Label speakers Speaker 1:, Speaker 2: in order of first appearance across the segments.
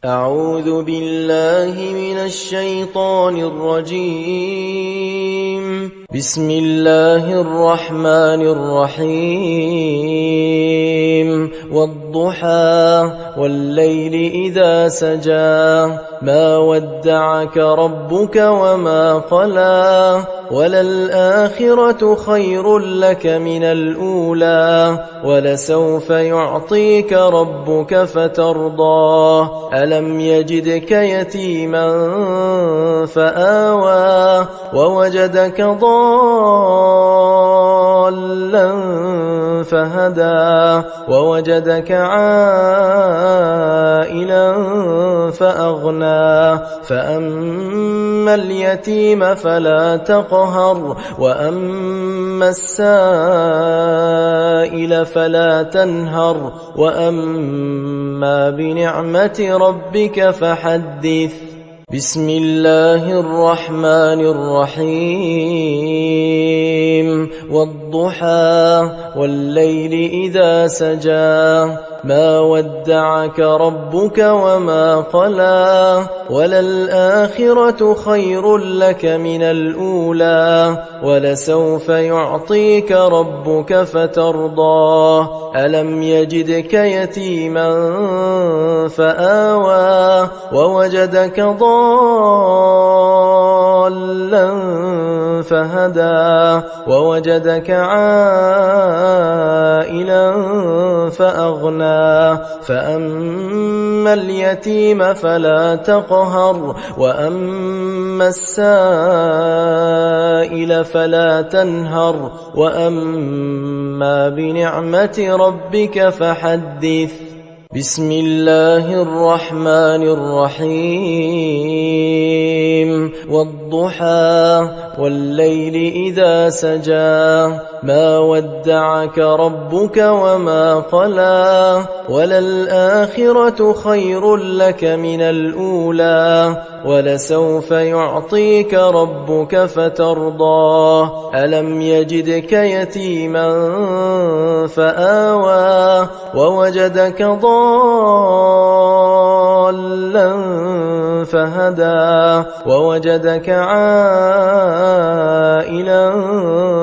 Speaker 1: أعوذ بالله من الشيطان الرجيم. بسم الله الرحمن الرحيم. والضحى والليل إذا سجى ما ودعك ربك وما قلى وللآخرة خير لك من الأولى ولسوف يعطيك ربك فترضى ألم يجدك يتيما فآوى ووجدك ضالا فهدى ووجدك عائلا فأغنى فأما اليتيم فلا تقهر وأما السائل فلا تنهر وأما بنعمة ربك فحدث. بسم الله الرحمن الرحيم. والضحى والليل إذا سجى ما ودعك ربك وما قلى وللآخرة خير لك من الأولى ولسوف يعطيك ربك فترضى ألم يجدك يتيما فآوى ووجدك ضالا فهدى ووجدك عائلا فأغنى فأما اليتيم فلا تقهر وأما السائل فلا تنهر وأما بنعمة ربك فحدث. بسم الله الرحمن الرحيم. والضحى والليل إذا سجى ما ودعك ربك وما قلى وللآخرة خير لك من الأولى ولسوف يعطيك ربك فترضى ألم يجدك يتيما فآوى ووجدك ضالا فهدى ووجدك عائلا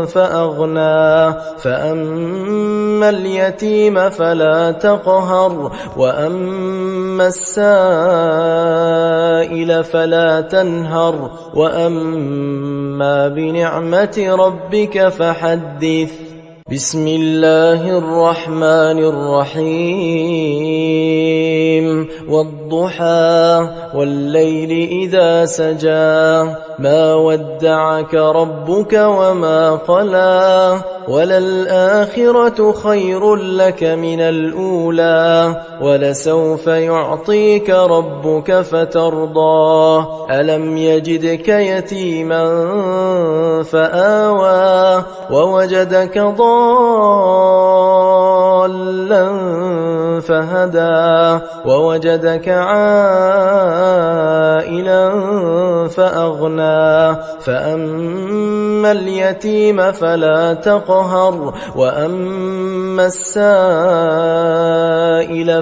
Speaker 1: فأغنى فأما اليتيم فلا تقهر وأما السائل فلا تنهر وأما بنعمة ربك فحدث. بسم الله الرحمن الرحيم. والضحى والليل إذا سجى ما ودعك ربك وما قلى وللآخرة خير لك من الأولى ولسوف يعطيك ربك فترضى ألم يجدك يتيما فآوى ووجدك ضالا فهدى ووجدك عائلا فأغنى فأما اليتيم فلا تقهر وأما السائل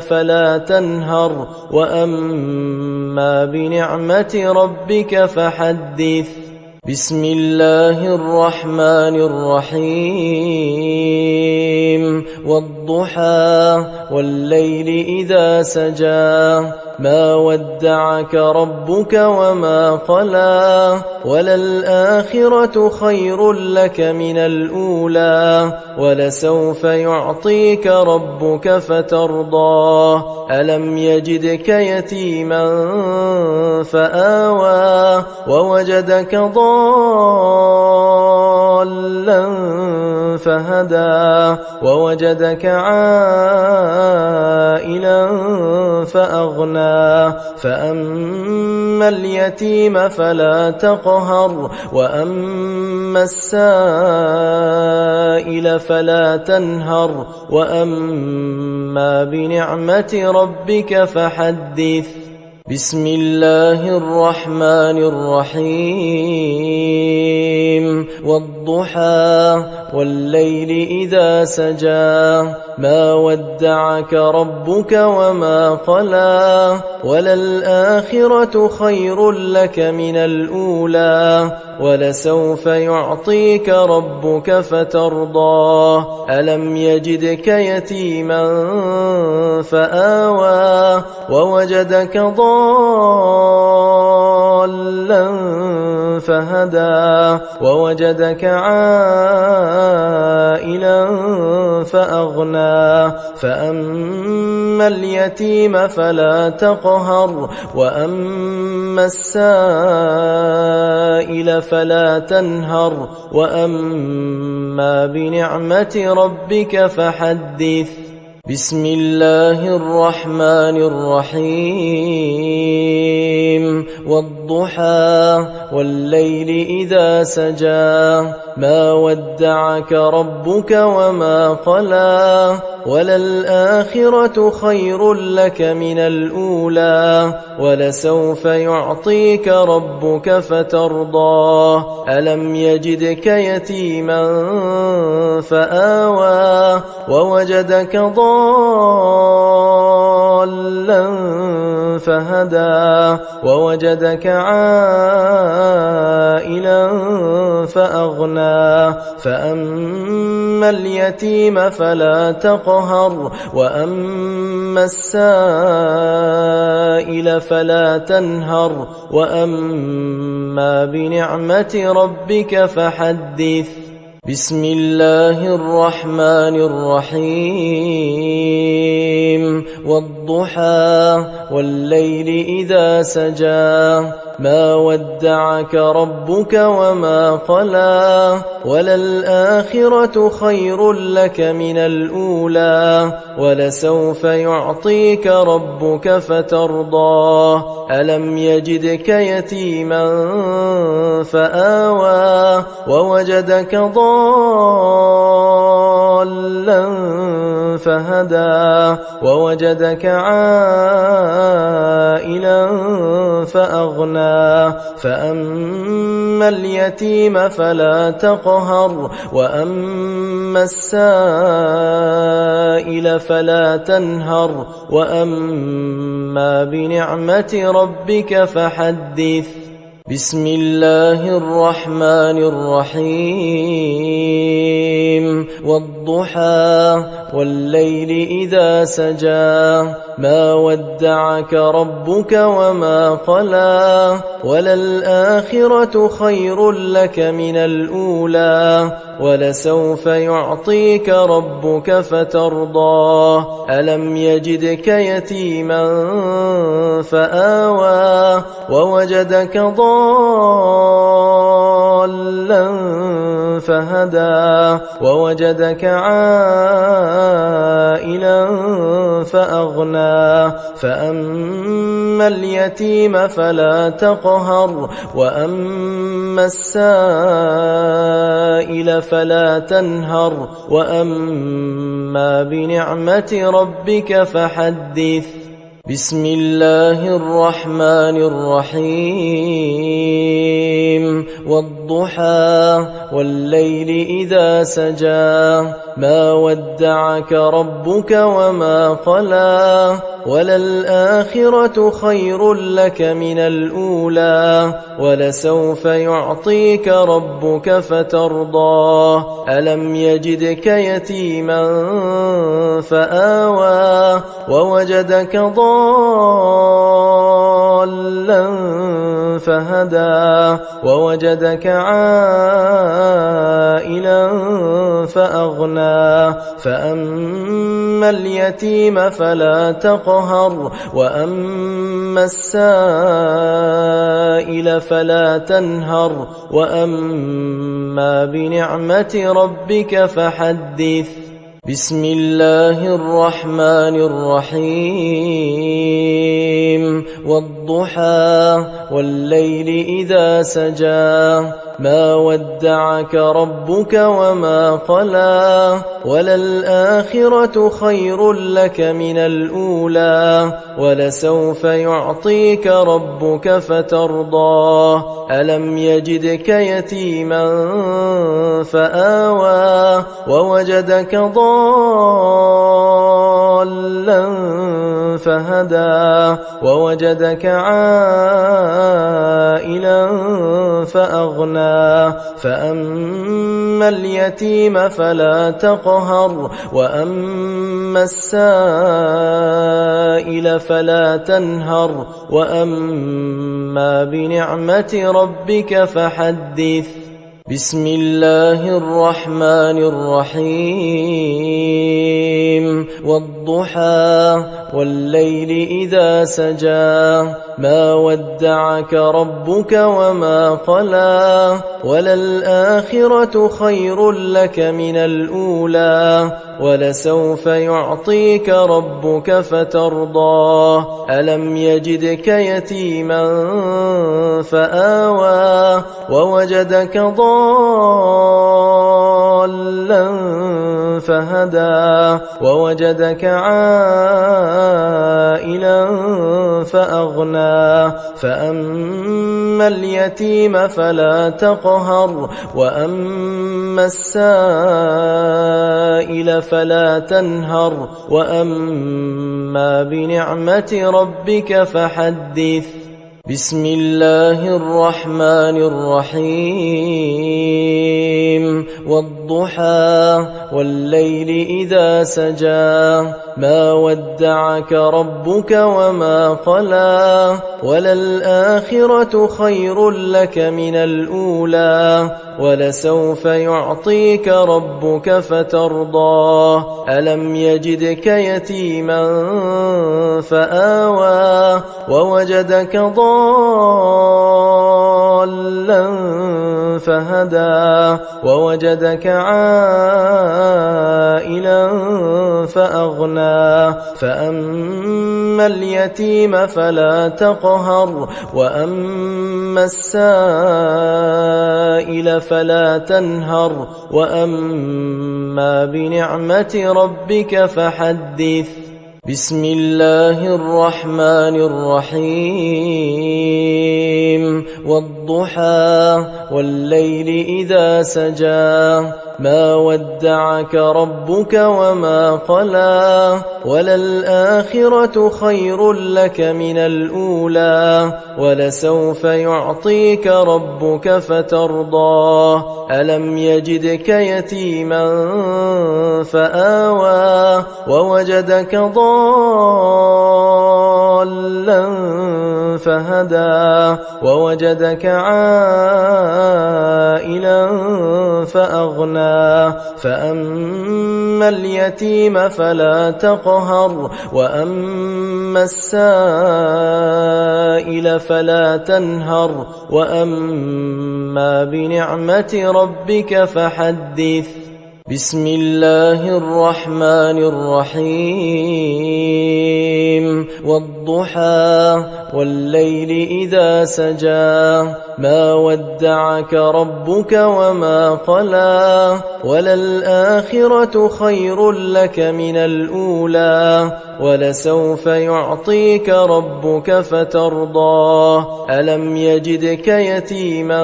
Speaker 1: فلا تنهر وأما بنعمة ربك فحدث. بسم الله الرحمن الرحيم. والضحى والليل إذا سجى ما ودعك ربك وما قلى وللآخرة خير لك من الأولى ولسوف يعطيك ربك فترضى ألم يجدك يتيما فآوى ووجدك ضالا فهدى ووجدك عائلا فأغنى فأما اليتيم فلا تقهر وأما السائل فلا تنهر وأما بنعمة ربك فحدث. بسم الله الرحمن الرحيم والضحى والليل إذا سجى ما ودعك ربك وما قلى وللآخرة خير لك من الأولى ولسوف يعطيك ربك فترضى ألم يجدك يتيما فآوى ووجدك ضالا فهدى ووجدك عائلا فأغنى فأما اليتيم فلا تقهر وأما السائل فلا تنهر وأما بنعمة ربك فحدث بسم الله الرحمن الرحيم والضحى والليل إذا سجى ما ودعك ربك وما قلى وللآخرة خير لك من الأولى ولسوف يعطيك ربك فترضى ألم يجدك يتيما فآوى ووجدك ضالا فهدى ووجدك عائلا فأغنى فأما اليتيم فلا تقهر وأما السائل فلا تنهر وأما بنعمة ربك فحدث بسم الله الرحمن الرحيم والضحى والليل إذا سجى ما ودعك ربك وما قلى وللآخرة خير لك من الأولى ولسوف يعطيك ربك فترضى ألم يجدك يتيما فآوى ووجدك ضالا فهدى ووجدك عائلا فأغنى فأما اليتيم فلا تقهر وأما السائل فلا تنهر وأما بنعمة ربك فحدث بسم الله الرحمن الرحيم والضحى والليل إذا سجى ما ودعك ربك وما قلى وللآخرة خير لك من الأولى ولسوف يعطيك ربك فترضى ألم يجدك يتيما فآوى ووجدك ضالا فهدى ووجدك عائلا فأغنى فأما اليتيم فلا تقهر وأما السائل فلا تنهر وأما بنعمة ربك فحدث بسم الله الرحمن الرحيم والضحى والليل إذا سجى ما ودعك ربك وما قلى وللآخرة خير لك من الأولى ولسوف يعطيك ربك فترضى ألم يجدك يتيما فآوى ووجدك ضالا فهدى ووجدك عائلا فأغنى فأما اليتيم فلا تقهر وأما السائل فلا تنهر وأما بنعمة ربك فحدث بسم الله الرحمن الرحيم والضحى والليل إذا سجى ما ودعك ربك وما قلى وللآخرة خير لك من الأولى ولسوف يعطيك ربك فترضى ألم يجدك يتيما فآوى ووجدك ضالا فهدى ووجدك عائلا فأغنى فأما اليتيم فلا تقهر وأما السائل فلا تنهر وأما بنعمة ربك فحدث بسم الله الرحمن الرحيم والضحى والليل إذا سجى ما ودعك ربك وما قلى وللآخرة خير لك من الأولى ولسوف يعطيك ربك فترضى ألم يجدك يتيما فآوى ووجدك ضالا فهدى ووجدك عائلا فأغنى فأما اليتيم فلا تقهر وأما السائل فلا تنهر وأما بنعمة ربك فحدث بسم الله الرحمن الرحيم والضحى والليل إذا سجى ما ودعك ربك وما قلى وللآخرة خير لك من الأولى ولسوف يعطيك ربك فترضى ألم يجدك يتيما فآوى ووجدك ضالا فهدى ووجدك عائلا فأغنى فأما اليتيم فلا تقهر وأما السائل فلا تنهر وأما بنعمة ربك فحدث بسم الله الرحمن الرحيم والضحى والليل إذا سجى ما ودعك ربك وما قلى وللآخرة خير لك من الأولى ولسوف يعطيك ربك فترضى ألم يجدك يتيما فآوى ووجدك ضالا فهدى ووجدك عائلا فأغنى فأما اليتيم فلا تقهر وأما السائل فلا تنهر وأما بنعمة ربك فحدث بسم الله الرحمن الرحيم والضحى والليل إذا سجى ما ودعك ربك وما قلى وللآخرة خير لك من الأولى ولسوف يعطيك ربك فترضى ألم يجدك يتيما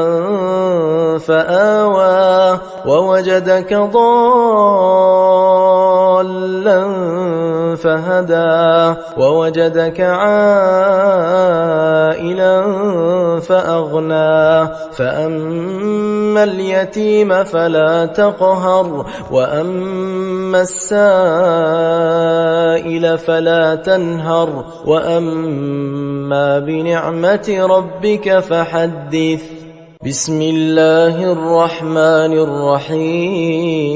Speaker 1: فآوى ووجدك ضالا فهدى ووجدك عائلا فأغنى فأما اليتيم فلا تقهر وأما السائل فلا تنهر وأما بنعمة ربك فحدث بسم الله الرحمن الرحيم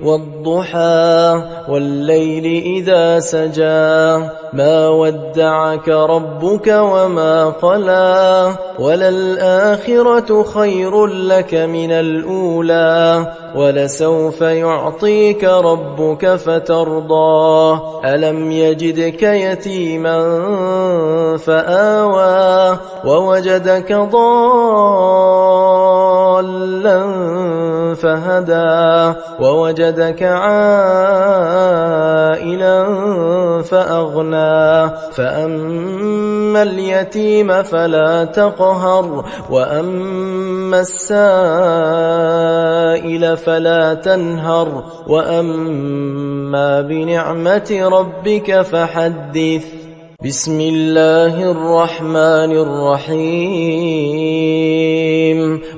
Speaker 1: والضحى والليل إذا سجى ما ودعك ربك وما قلى وللآخرة خير لك من الأولى ولسوف يعطيك ربك فترضى ألم يجدك يتيما فآوى ووجدك ضالا فهدى ووجدك عائلا فأغنى فأما اليتيم فلا تقهر وأما السائل فلا تنهر وأما بنعمة ربك فحدث بسم الله الرحمن الرحيم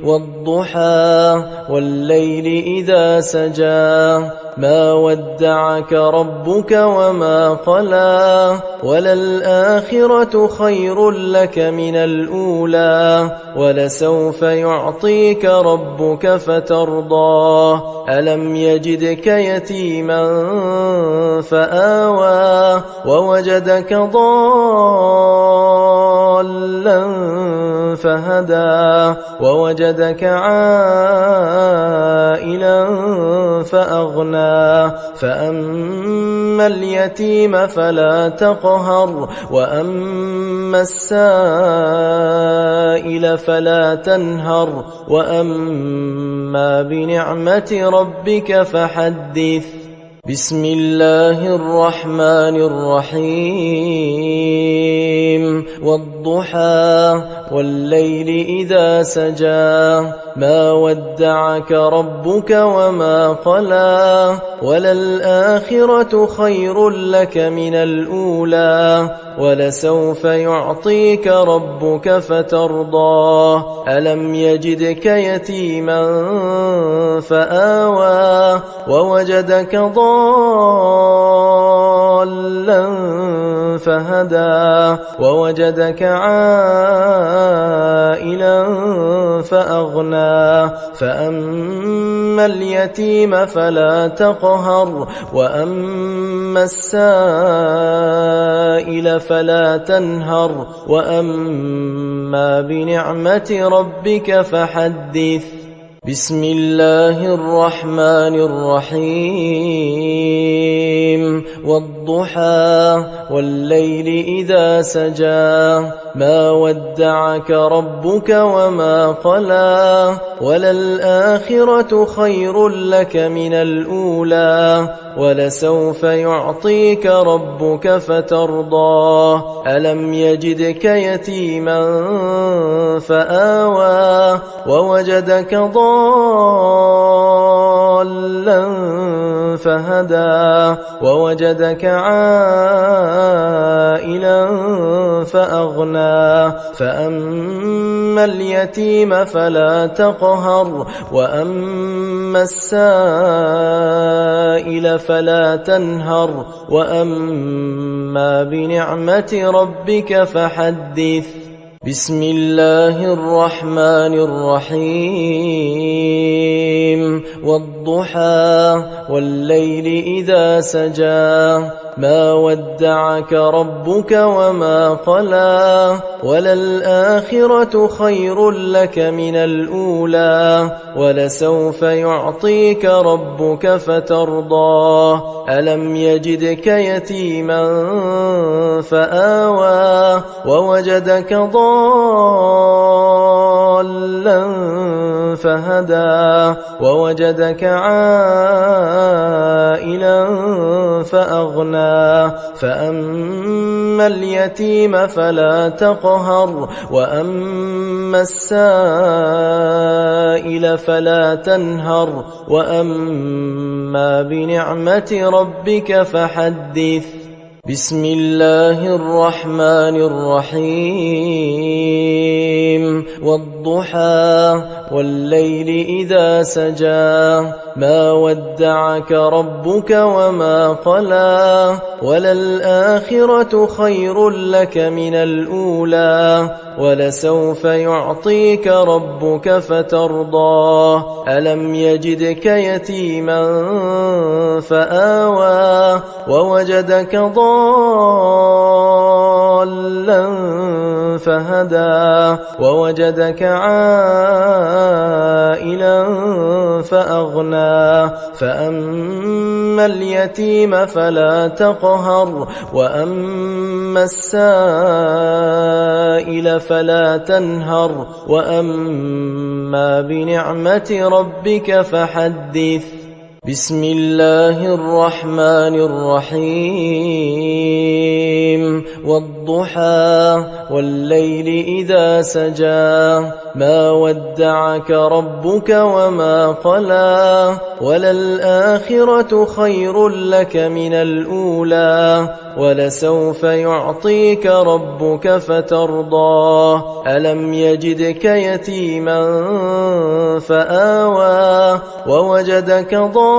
Speaker 1: والضحى والليل إذا سجى ما ودعك ربك وما قلى وللآخرة خير لك من الأولى ولسوف يعطيك ربك فترضى ألم يجدك يتيما فآوى ووجدك ضالا فهدى ووجدك عائلا فأغنى فأما اليتيم فلا تقهر وأما السائل فلا تنهر وأما بنعمة ربك فحدث بسم الله الرحمن الرحيم والضحى والليل إذا سجى ما ودعك ربك وما قلى وللآخرة خير لك من الأولى ولسوف يعطيك ربك فترضى ألم يجدك يتيما فآوى ووجدك ضالا فهدى ووجدك عائلا فأغنى فأما اليتيم فلا تقهر وأما السائل فلا تنهر وأما بنعمة ربك فحدث بسم الله الرحمن الرحيم والضحى والليل إذا سجى ما ودعك ربك وما قلى وللآخرة خير لك من الأولى ولسوف يعطيك ربك فترضى ألم يجدك يتيما فآوى ووجدك ضالا فهدى ووجدك عائلا فأغنى فأما اليتيم فلا تقهر وأما السائل فلا تنهر وأما بنعمة ربك فحدث بسم الله الرحمن الرحيم والضحى والليل إذا سجى ما ودعك ربك وما قلى وللآخرة خير لك من الأولى ولسوف يعطيك ربك فترضى ألم يجدك يتيما فآوى ووجدك ضالا فهدى ووجدك عائلا فأغنى فأما اليتيم فلا تقهر وأما السائل فلا تنهر وأما بنعمة ربك فحدث بسم الله الرحمن الرحيم والضحى والليل إذا سجى ما ودعك ربك وما قلى وللآخرة خير لك من الأولى ولسوف يعطيك ربك فترضى ألم يجدك يتيما فآوى ووجدك ضالا فهدى ووجدك عائلا فأغنى فأما اليتيم فلا تقهر وأما السائل فلا تنهر وأما بنعمة ربك فحدث. بسم الله الرحمن الرحيم والضحى والليل إذا سجى ما ودعك ربك وما قلى وللآخرة خير لك من الأولى ولسوف يعطيك ربك فترضى ألم يجدك يتيما فآوى ووجدك ضالا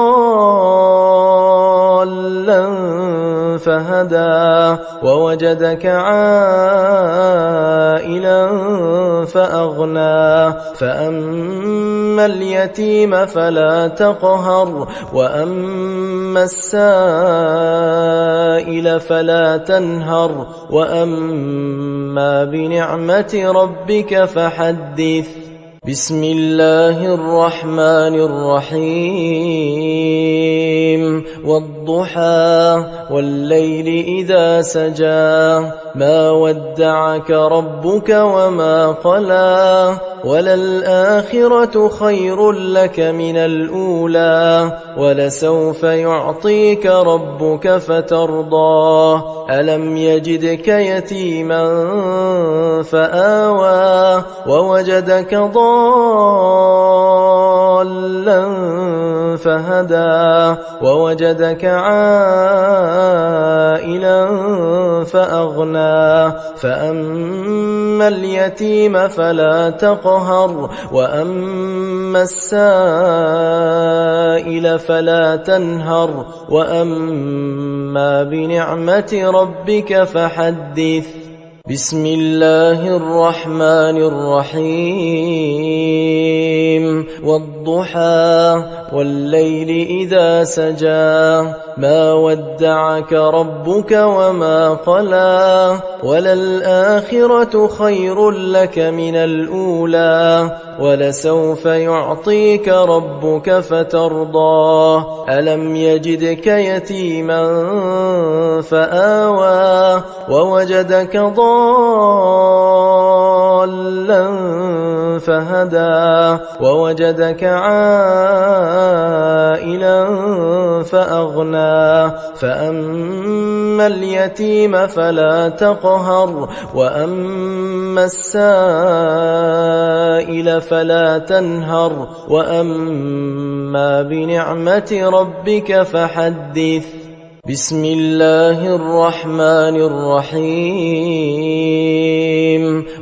Speaker 1: فهدى ووجدك عائلا فأغنى فأما اليتيم فلا تقهر وأما السائل فلا تنهر وأما بنعمة ربك فحدث. بسم الله الرحمن الرحيم والضحى والليل إذا سجى ما ودعك ربك وما قلى وللآخرة خير لك من الأولى ولسوف يعطيك ربك فترضى ألم يجدك يتيما فآوى ووجدك ضالا فهدى ووجدك عائلا فأغنى فأما اليتيم فلا تقهر وأما السائل فلا تنهر وأما بنعمة ربك فحدث. بسم الله الرحمن الرحيم والضحى والليل إذا سجى ما ودعك ربك وما قلى وللآخرة خير لك من الأولى ولسوف يعطيك ربك فترضى ألم يجدك يتيما فآوى ووجدك ضالا فهدى ووجدك عائلا فأغنى فأما اليتيم فلا تقهر وأما السائل فلا تنهر وأما بنعمة ربك فحدث. بسم الله الرحمن الرحيم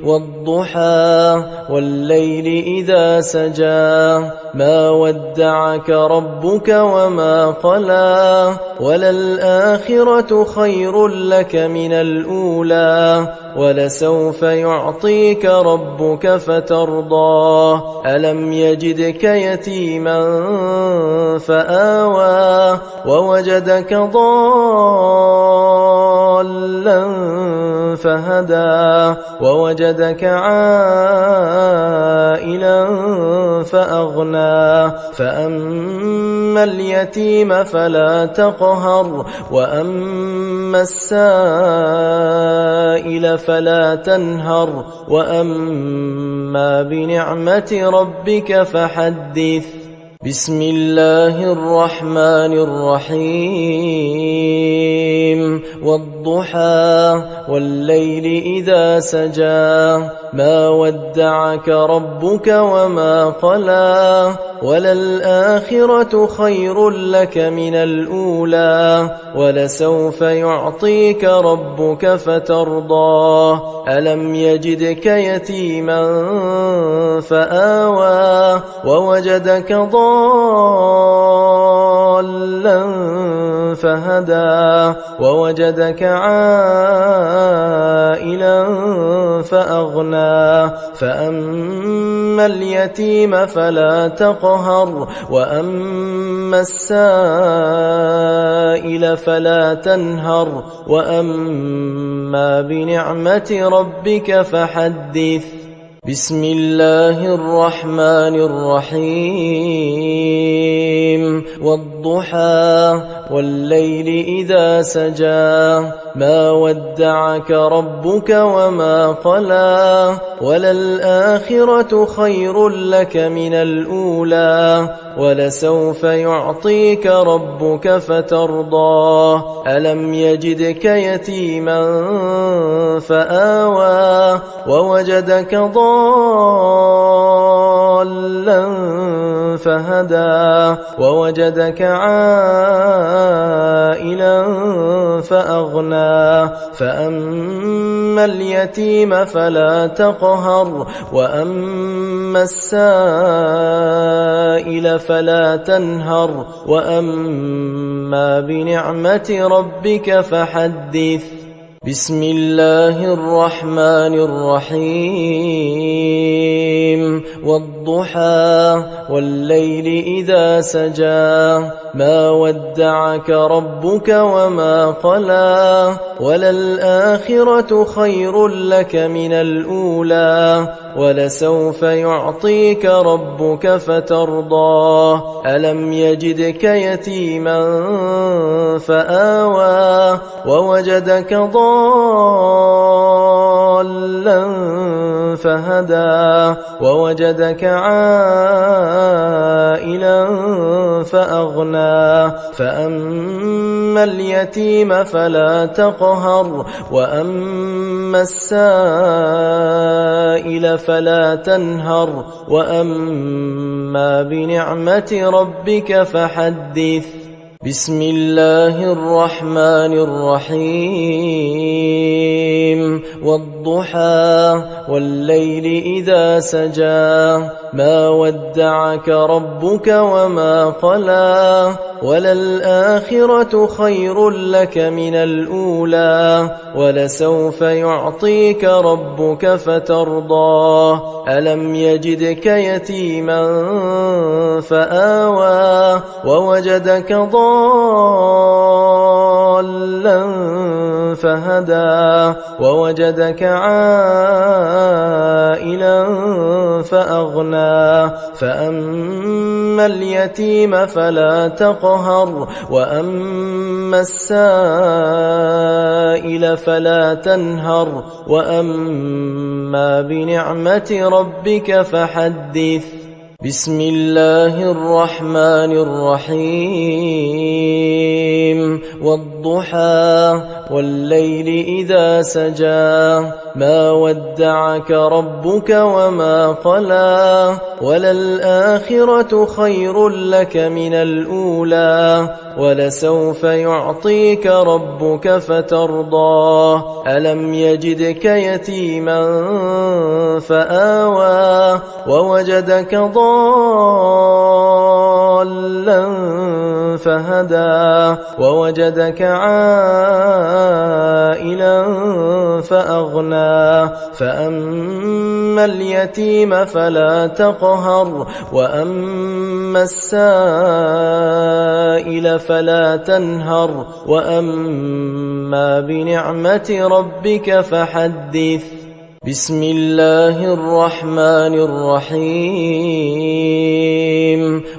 Speaker 1: والضحى والليل إذا سجى ما ودعك ربك وما قلى وللآخرة خير لك من الأولى ولسوف يعطيك ربك فترضى ألم يجدك يتيما فآوى ووجدك ضالا فهدى ووجدك عائلا فأغنى فأما اليتيم فلا تقهر وأما السائل فلا تنهر وأما بنعمة ربك فحدث. بسم الله الرحمن الرحيم والضحى والليل إذا سجى ما ودعك ربك وما قلى وللآخرة خير لك من الأولى ولسوف يعطيك ربك فترضى ألم يجدك يتيما فآوى ووجدك ضالا فهدى ووجدك عائلا فأغنى فأما اليتيم فلا تقهر وأما السائل فلا تنهر وأما بنعمة ربك فحدث. بسم الله الرحمن الرحيم والضحى والليل إذا سجى ما ودعك ربك وما قلى وللآخرة خير لك من الأولى ولسوف يعطيك ربك فترضى ألم يجدك يتيما فآوى ووجدك ضالا فهدى ووجدك عائلا فأغنى فأما اليتيم فلا تقهر وأما السائل فلا تنهر وأما بنعمة ربك فحدث. بسم الله الرحمن الرحيم والضحى والليل إذا سجى ما ودعك ربك وما قلى وللآخرة خير لك من الأولى ولسوف يعطيك ربك فترضى ألم يجدك يتيما فآوى ووجدك ضالا فهدى ووجدك عائلا فأغنى فأما اليتيم فلا تقهر وأما السائل فلا تنهر وأما بنعمة ربك فحدث. بسم الله الرحمن الرحيم والضحى والليل إذا سجى ما ودعك ربك وما قلى وللآخرة خير لك من الأولى ولسوف يعطيك ربك فترضى ألم يجدك يتيما فآوى ووجدك ضالا فهدى ووجدك عائلا فأغنى فأما اليتيم فلا تقهر وأما السائل فلا تنهر وأما بنعمة ربك فحدث. بسم الله الرحمن الرحيم والضحى والليل إذا سجى ما ودعك ربك وما قلى وللآخرة خير لك من الأولى ولسوف يعطيك ربك فترضى ألم يجدك يتيما فآوى ووجدك ضالا فهدى ووجدك عائلا فأغنى فأما اليتيم فلا تقهر وأما السائل فلا تنهر وأما بنعمة ربك فحدث. بسم الله الرحمن الرحيم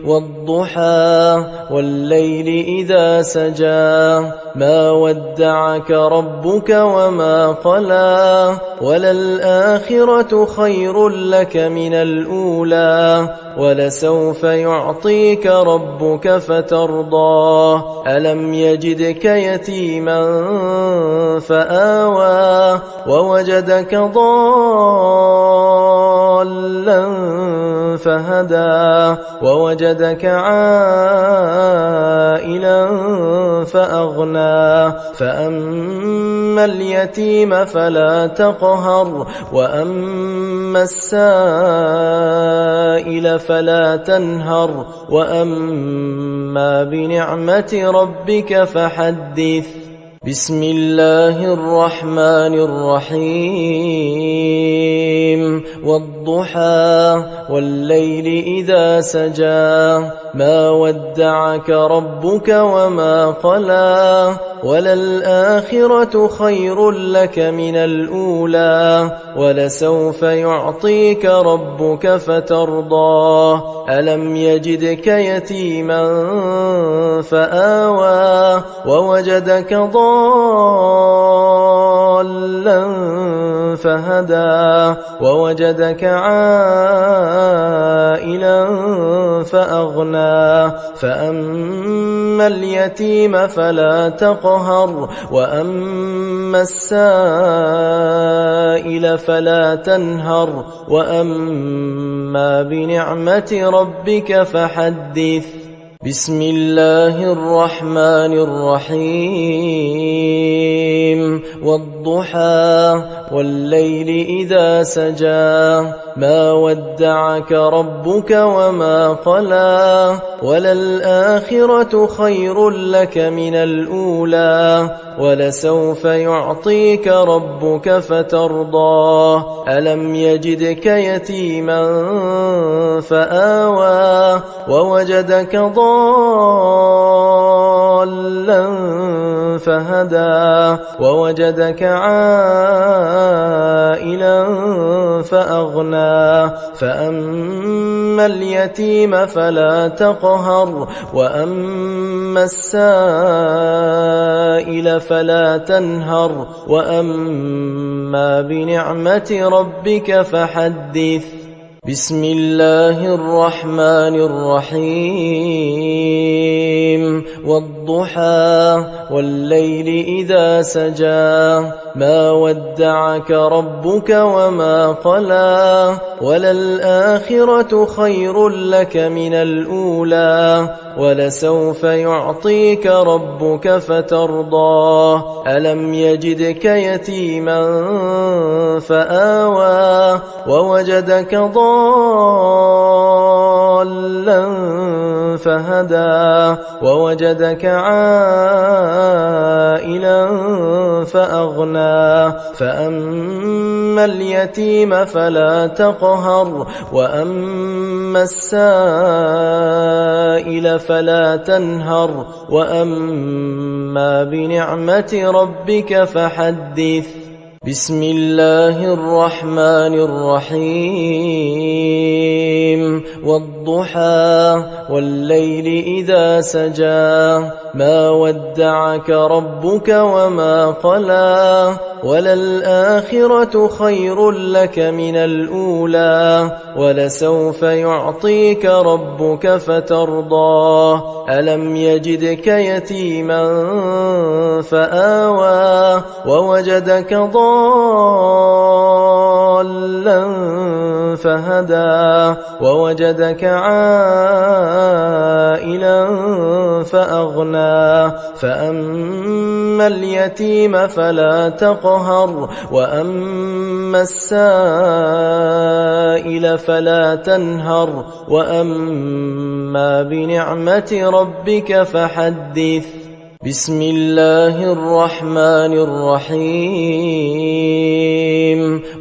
Speaker 1: والضحى والليل إذا سجى ما ودعك ربك وما قلى وللآخرة خير لك من الأولى ولسوف يعطيك ربك فترضى ألم يجدك يتيما فآوى ووجدك ضالا فهدى ووجدك عائلا فأغنى فأما اليتيم فلا تقهر وأما السائل فلا تنهر وأما بنعمة ربك فحدث. بسم الله الرحمن الرحيم والضحى والليل إذا سجى ما ودعك ربك وما قلى وللآخرة خير لك من الأولى ولسوف يعطيك ربك فترضى ألم يجدك يتيما فآوى ووجدك ضالا فهدى ووجدك عائلا فأغنى فأما اليتيم فلا تقهر وأما السائل فلا تنهر وأما بنعمة ربك فحدث بسم الله الرحمن الرحيم والضحى والليل إذا سجى ما ودعك ربك وما قلى وللآخرة خير لك من الأولى ولسوف يعطيك ربك فترضى ألم يجدك يتيما فآوى ووجدك ضالا فهدى ووجدك عائلا فأغنى فأما اليتيم فلا تقهر وأما السائل فلا تنهر وأما بنعمة ربك فحدث بسم الله الرحمن الرحيم والضحى والليل إذا سجى ما ودعك ربك وما قلى وللآخرة خير لك من الأولى ولسوف يعطيك ربك فترضى ألم يجدك يتيما فآوى ووجدك ضالا فهدى ووجدك عائلا فأغنى فأما اليتيم فلا تقهر وأما السائل فلا تنهر وأما بنعمة ربك فحدث بسم الله الرحمن الرحيم والضحى والليل إذا سجى ما ودعك ربك وما قلى وللآخرة خير لك من الأولى ولسوف يعطيك ربك فترضى ألم يجدك يتيما فآوى ووجدك ضالا فهدى ووجدك عائلا فأغنى فأما اليتيم فلا تقهر وأما السائل فلا تنهر وأما بنعمة ربك فحدث بسم الله الرحمن الرحيم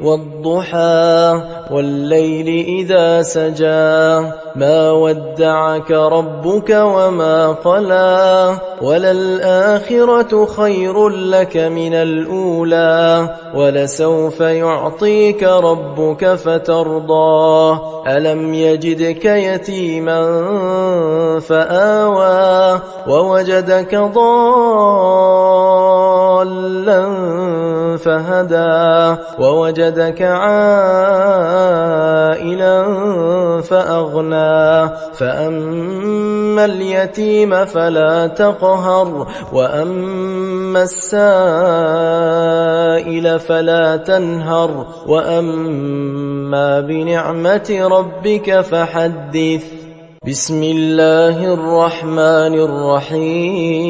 Speaker 1: والضحى والليل إذا سجى ما ودعك ربك وما قلى وللآخرة خير لك من الأولى ولسوف يعطيك ربك فترضى ألم يجدك يتيما فآوى ووجدك ضالا فهدى ووجدك عائلا فأغنى فأما اليتيم فلا تقهر وأما السائل فلا تنهر وأما بنعمة ربك فحدث بسم الله الرحمن الرحيم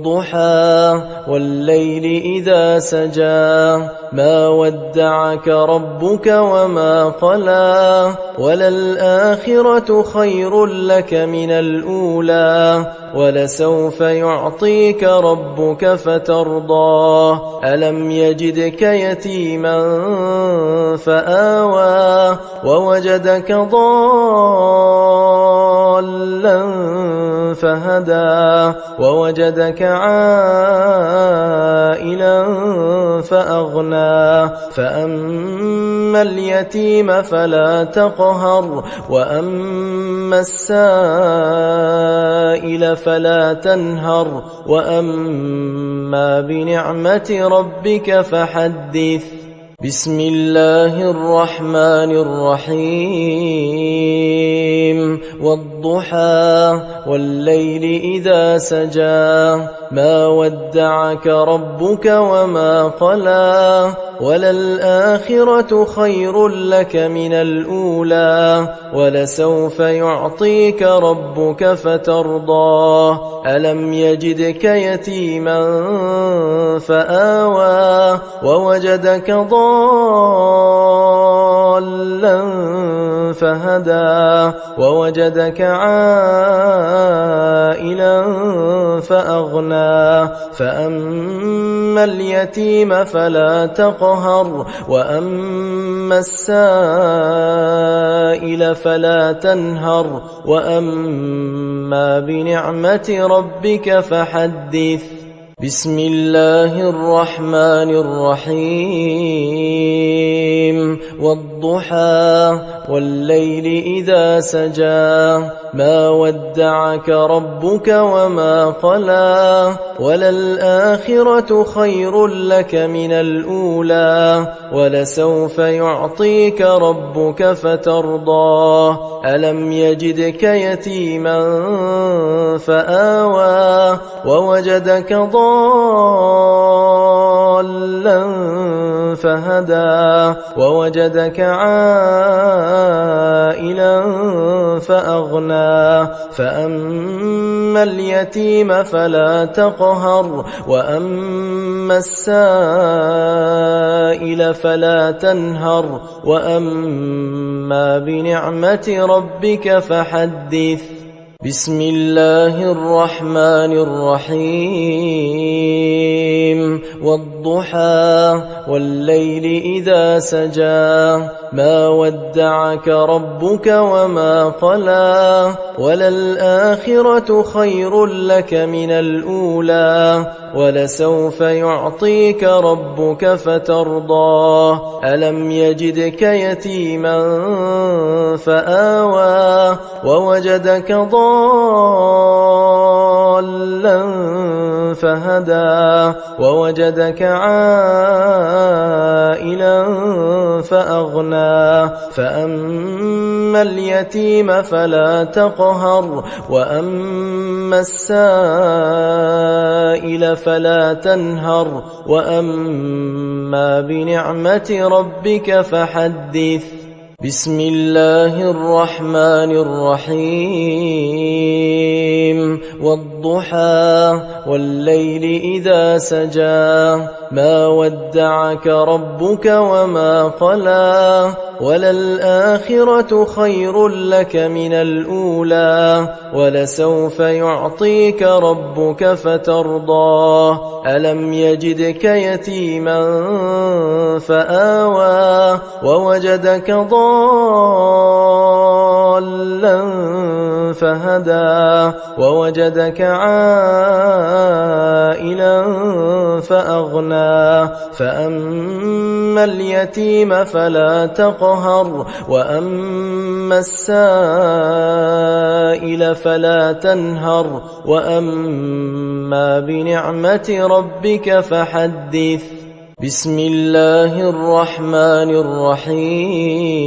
Speaker 1: والضحى والليل إذا سجى ما ودعك ربك وما قلى وللآخرة خير لك من الأولى ولسوف يعطيك ربك فترضى ألم يجدك يتيما فآوى ووجدك ضالا فهدى ووجدك عائلا فأغنى فأما اليتيم فلا تقهر وأما السائل فلا تنهر وأما بنعمة ربك فحدث بسم الله الرحمن الرحيم والضحى والليل إذا سجى ما ودعك ربك وما قلى وللآخرة خير لك من الأولى ولسوف يعطيك ربك فترضى ألم يجدك يتيما فآوى ووجدك ضالا فهدى ووجدك عائلا فأغنى فأما اليتيم فلا تقهر وأما السائل فلا تنهر وأما بنعمة ربك فحدث بسم الله الرحمن الرحيم والضحى والليل إذا سجى ما ودعك ربك وما قلى وللآخرة خير لك من الأولى ولسوف يعطيك ربك فترضى ألم يجدك يتيما فآوى ووجدك ضالا فهدى ووجدك عائلا فأغنى فأما اليتيم فلا تقهر وأما السائل فلا تنهر وأما بنعمة ربك فحدث بسم الله الرحمن الرحيم والضحى والليل إذا سجى ما ودعك ربك وما قلى وللآخرة خير لك من الأولى ولسوف يعطيك ربك فترضى ألم يجدك يتيما فآوى ووجدك ضالا فهدى ووجدك عائلا فأغنى فأما اليتيم فلا تقهر وأما السائل فلا تنهر وأما بنعمة ربك فحدث بسم الله الرحمن الرحيم والضحى والليل إذا سجى ما ودعك ربك وما قلى وللآخرة خير لك من الأولى ولسوف يعطيك ربك فترضى ألم يجدك يتيما فآوى ووجدك ضالا فهدى ووجدك عائلا فأغنى فأما اليتيم فلا تقهر وأما السائل فلا تنهر وأما بنعمة ربك فحدث بسم الله الرحمن الرحيم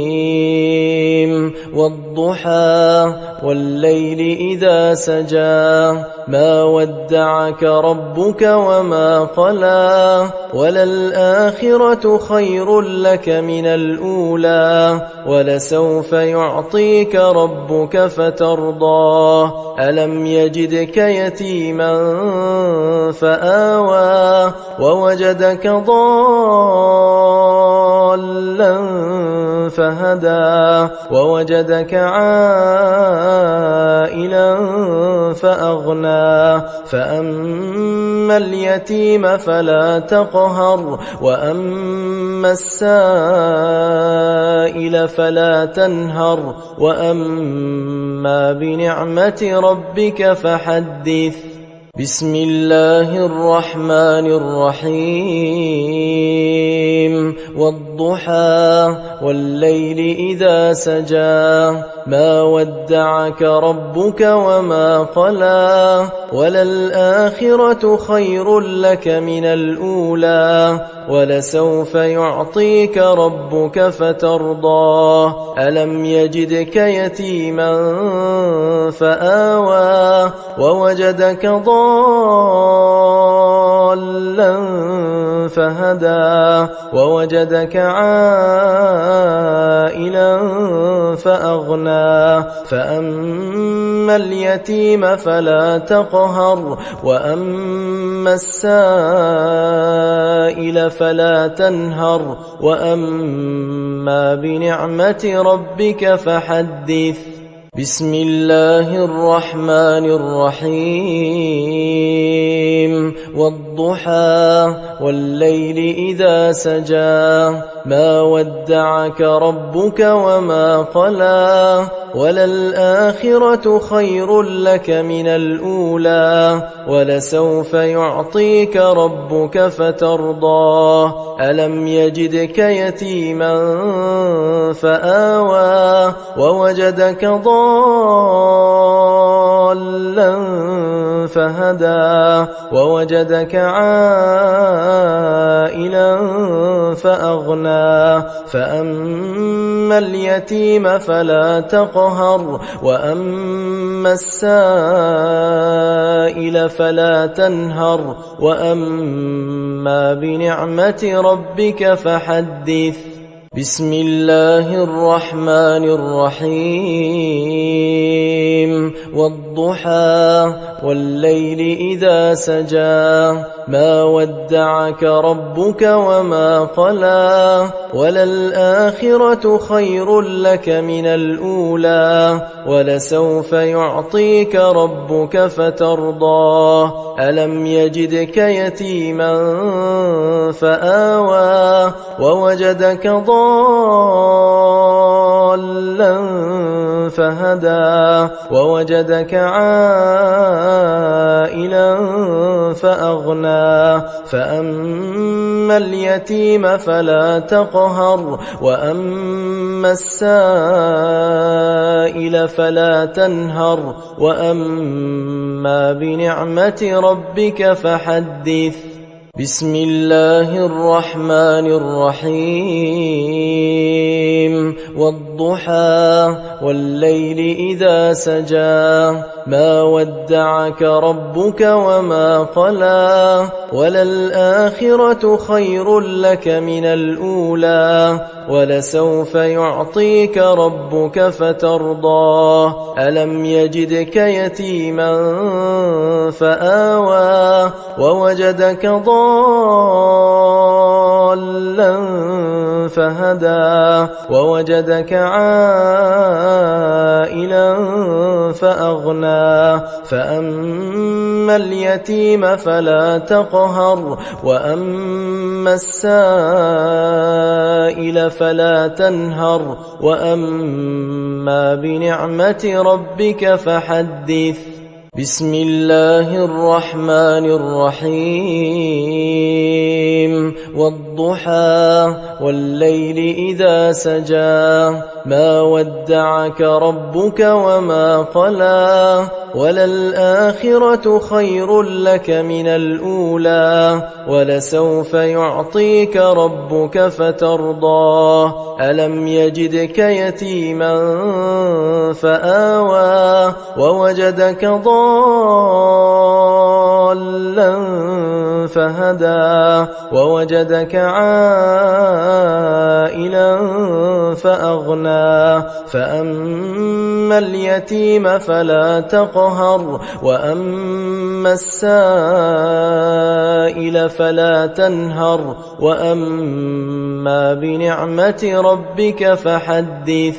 Speaker 1: والضحى والليل إذا سجى ما ودعك ربك وما قلى وللآخرة خير لك من الأولى ولسوف يعطيك ربك فترضى ألم يجدك يتيما فآوى ووجدك ضالا فهدى ووجدك عائلا فأغنى فأما اليتيم فلا تقهر وأما السائل فلا تنهر وأما بنعمة ربك فحدث بسم الله الرحمن الرحيم والضحى والليل إذا سجى ما ودعك ربك وما قلى وللآخرة خير لك من الأولى ولسوف يعطيك ربك فترضى ألم يجدك يتيما فآوى ووجدك ضالا فهدى ووجدك عائلا فأغنى فأما اليتيم فلا تقهر وأما السائل فلا تنهر وأما بنعمة ربك فحدث بسم الله الرحمن الرحيم والضحى والليل إذا سجى ما ودعك ربك وما قلى وللآخرة خير لك من الأولى ولسوف يعطيك ربك فترضى ألم يجدك يتيما فآوى ووجدك ضالا فهدى ووجدك عائلا فأغنى فأما اليتيم فلا تقهر وأما السائل فلا تنهر وأما بنعمة ربك فحدث بسم الله الرحمن الرحيم والضحى والليل إذا سجى ما ودعك ربك وما قلى وللآخرة خير لك من الأولى ولسوف يعطيك ربك فترضى ألم يجدك يتيما فآوى ووجدك ضالا فهدى ووجدك عائلا فأغنى فأما اليتيم فلا تقهر وأما السائل فلا تنهر وأما بنعمة ربك فحدث بسم الله الرحمن الرحيم والضحى والليل إذا سجى ما ودعك ربك وما قلى وللآخرة خير لك من الأولى ولسوف يعطيك ربك فترضى ألم يجدك يتيما فآوى ووجدك ضالا فهدى ووجدك عائلا فأغنى فأما اليتيم فلا تقهر وأما السائل فلا تنهر وأما بنعمة ربك فحدث بسم الله الرحمن الرحيم والضحى والليل إذا سجى ما ودعك ربك وما قلى وللآخرة خير لك من الأولى ولسوف يعطيك ربك فترضى ألم يجدك يتيما فآوى ووجدك ضالا ضالا فهدى ووجدك عائلا فأغنى فأما اليتيم فلا تقهر وأما السائل فلا تنهر وأما بنعمة ربك فحدث.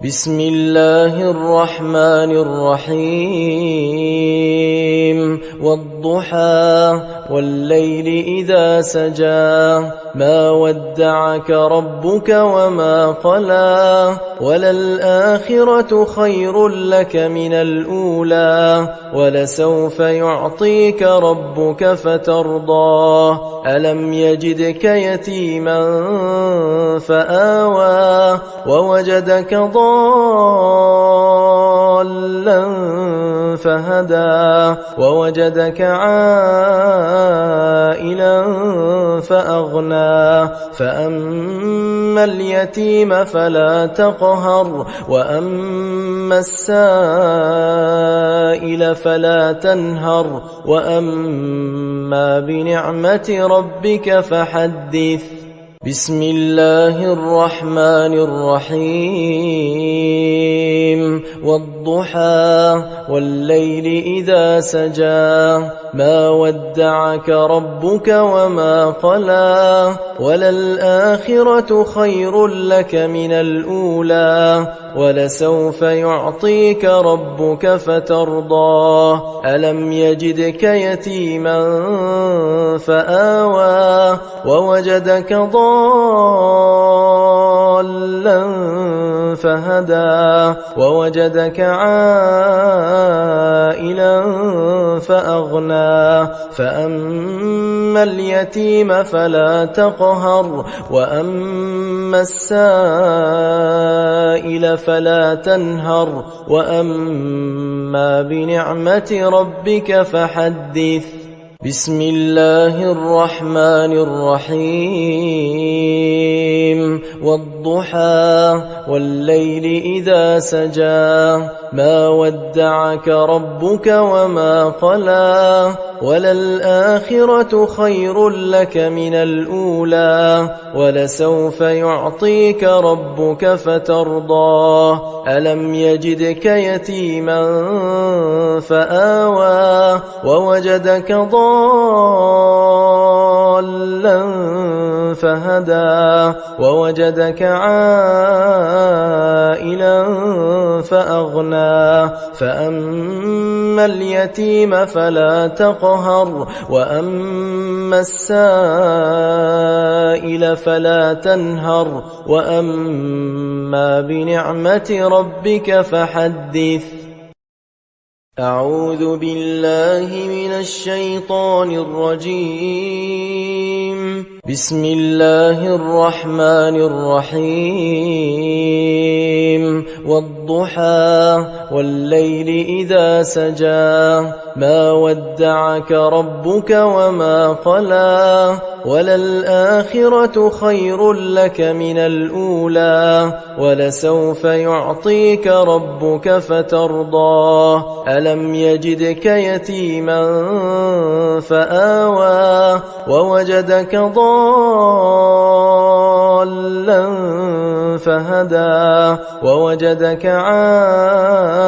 Speaker 1: بسم الله الرحمن الرحيم والضحى والليل إذا سجى ما ودعك ربك وما قلى وللآخرة خير لك من الأولى ولسوف يعطيك ربك فترضى ألم يجدك يتيما فآوى ووجدك ضالا فهدى ووجدك عائلا فأغنى فأما اليتيم فلا تقهر وأما السائل فلا تنهر وأما بنعمة ربك فحدث. بسم الله الرحمن الرحيم والضحى والليل إذا سجى ما ودعك ربك وما قلى وللآخرة خير لك من الأولى ولسوف يعطيك ربك فترضى ألم يجدك يتيما فآوى ووجدك ضالا فهدى ووجدك عائلا فأغنى فأما اليتيم فلا تقهر وأما السائل فلا تنهر وأما بنعمة ربك فحدث. بسم الله الرحمن الرحيم والضحى والليل إذا سجى ما ودعك ربك وما قلى وللآخرة خير لك من الأولى ولسوف يعطيك ربك فترضى ألم يجدك يتيما فآوى ووجدك ضالا فهدى ووجدك عائلا فأغنى فأما اليتيم فلا تقهر وأما السائل فلا تنهر وأما بنعمة ربك فحدث. أعوذ بالله من الشيطان الرجيم بسم الله الرحمن الرحيم والضحى والليل إذا سجى ما ودعك ربك وما قلى وللآخرة خير لك من الأولى ولسوف يعطيك ربك فترضى ألم يجدك يتيما فآوى ووجدك ضالا فهدى ووجدك عائلا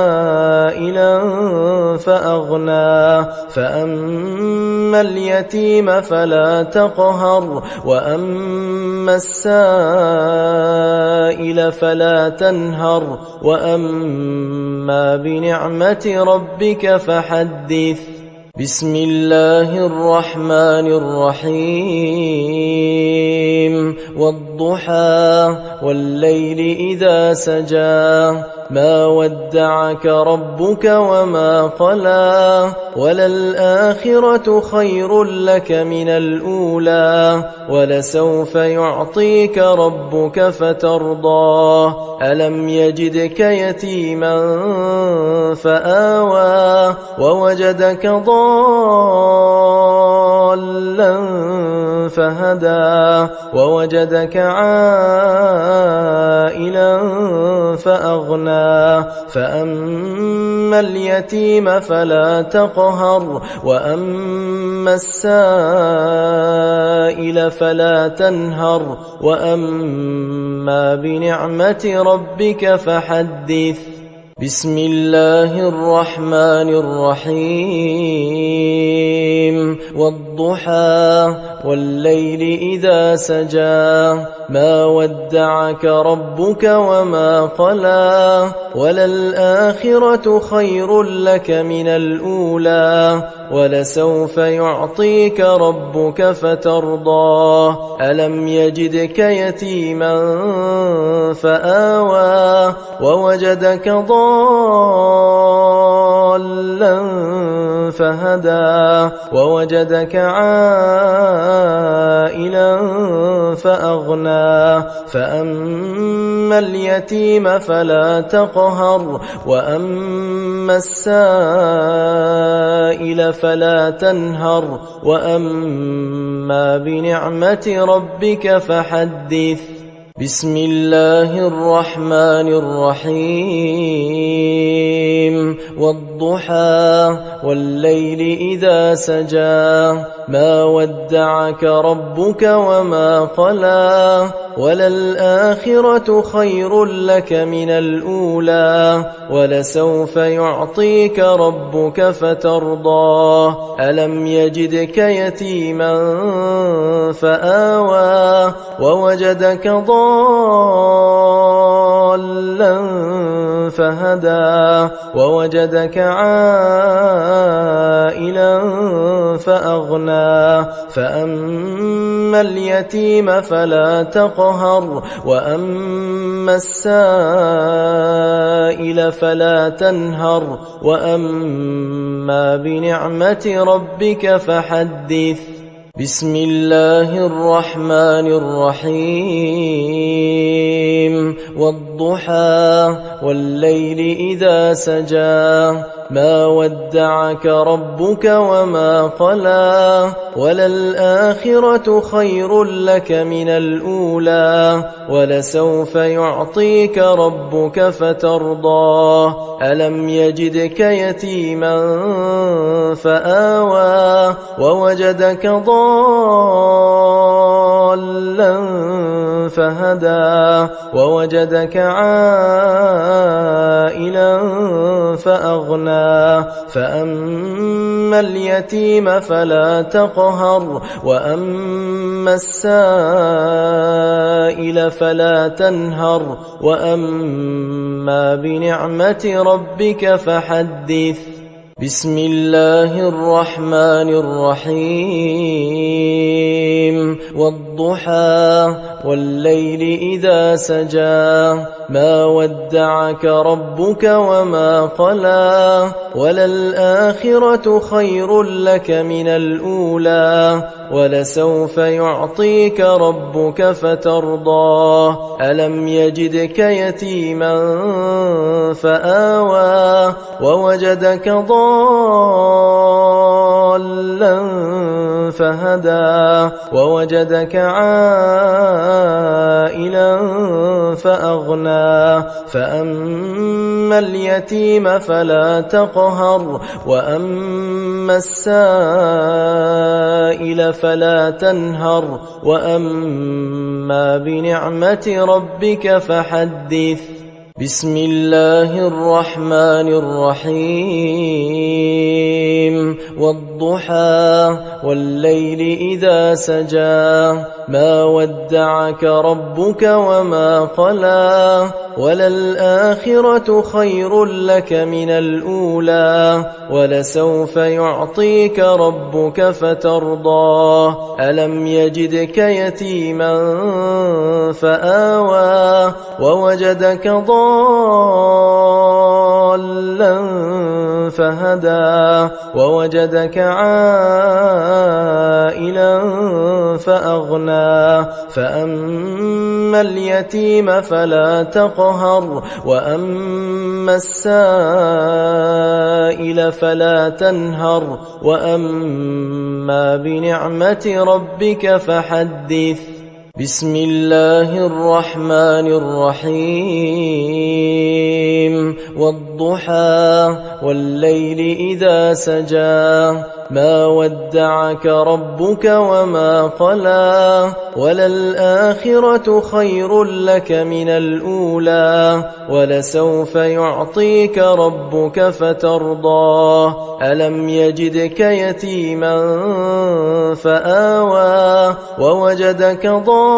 Speaker 1: فأغنى فأما اليتيم فلا تقهر وأما السائل فلا تنهر وأما بنعمة ربك فحدث. بسم الله الرحمن الرحيم والضحى والليل إذا سجى ما ودعك ربك وما قلى وللآخرة خير لك من الأولى ولسوف يعطيك ربك فترضى ألم يجدك يتيما فآوى ووجدك ضالا ضالا فهدى ووجدك عائلا فأغنى فأما اليتيم فلا تقهر وأما السائل فلا تنهر وأما بنعمة ربك فحدث. بسم الله الرحمن الرحيم والضحى والليل إذا سجى ما ودعك ربك وما قلى وللآخرة خير لك من الأولى ولسوف يعطيك ربك فترضى ألم يجدك يتيما فآوى ووجدك ضالا فهدى ووجدك عائلا فأغنى فأما اليتيم فلا تقهر وأما السائل فلا تنهر وأما بنعمة ربك فحدث. بسم الله الرحمن الرحيم والضحى والليل إذا سجى ما ودعك ربك وما قلى وللآخرة خير لك من الأولى ولسوف يعطيك ربك فترضى ألم يجدك يتيما فآوى ووجدك ضالا فهدى ووجدك عائلا فأغنى فأما اليتيم فلا تقهر وأما السائل فلا تنهر وأما بنعمة ربك فحدث. بسم الله الرحمن الرحيم والضحى والليل إذا سجى ما ودعك ربك وما قلى وللآخرة خير لك من الأولى ولسوف يعطيك ربك فترضى ألم يجدك يتيما فآوى ووجدك ضالا فهدى ووجدك عائلا فأغنى فأما اليتيم فلا تقهر وأما السائل فلا تنهر وأما بنعمة ربك فحدث. بسم الله الرحمن الرحيم والضحى والليل إذا سجى ما ودعك ربك وما قلى وللآخرة خير لك من الأولى ولسوف يعطيك ربك فترضى ألم يجدك يتيما فآوى ووجدك ضالا فهدى ووجدك عائلا فأغنى فأما اليتيم فلا تقهر وأما السائل فلا تنهر وأما بنعمة ربك فحدث. بسم الله الرحمن الرحيم والضحى والليل إذا سجى ما ودعك ربك وما قلى وللآخرة خير لك من الأولى ولسوف يعطيك ربك فترضى ألم يجدك يتيما فآوى ووجدك ضالا فهدى ووجدك عائلا فأغنى فأغنى فأما اليتيم فلا تقهر وأما السائل فلا تنهر وأما بنعمة ربك فحدث. بسم الله الرحمن الرحيم والضحى والليل إذا سجى ما ودعك ربك وما قلى وللآخرة خير لك من الأولى ولسوف يعطيك ربك فترضى ألم يجدك يتيما فآوى ووجدك ضالا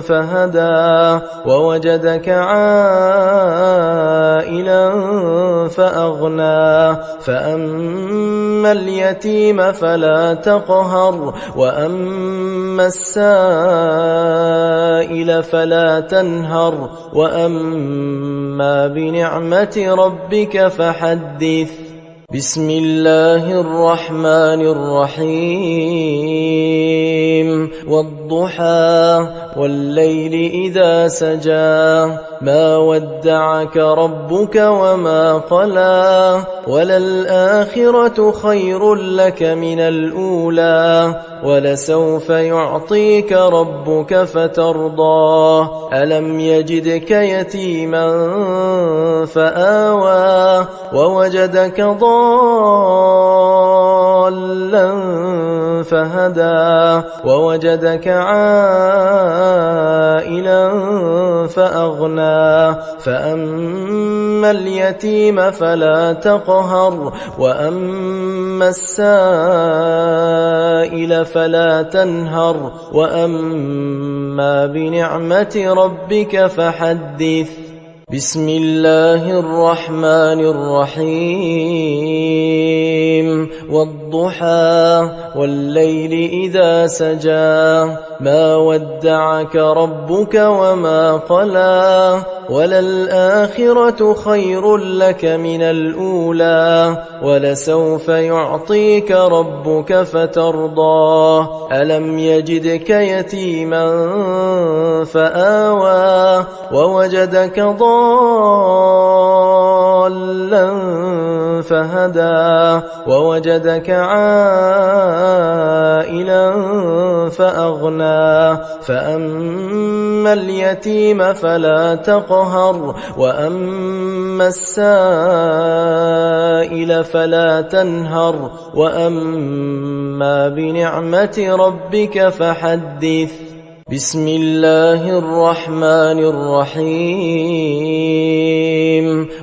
Speaker 1: فهدى ووجدك عائلا فأغنى فأما اليتيم فلا تقهر وأما السائل فلا تنهر وأما بنعمة ربك فحدث. بسم الله الرحمن الرحيم والضحى والليل إذا سجى ما ودعك ربك وما قلى وللآخرة خير لك من الأولى ولسوف يعطيك ربك فترضى ألم يجدك يتيما فآوى ووجدك ضالا فهدى ووجدك عائلا فأغنى فأما اليتيم فلا تقهر وأما السائل فلا تنهر وأما بنعمة ربك فحدث. بسم الله الرحمن الرحيم والضحى والليل إذا سجى ما ودعك ربك وما قلى وللآخرة خير لك من الأولى ولسوف يعطيك ربك فترضى ألم يجدك يتيما فآوى ووجدك ضالا فهدى ووجدك عائلا فأغنى فأما اليتيم فلا تقهر وأما السائل فلا تنهر وأما بنعمة ربك فحدث. بسم الله الرحمن الرحيم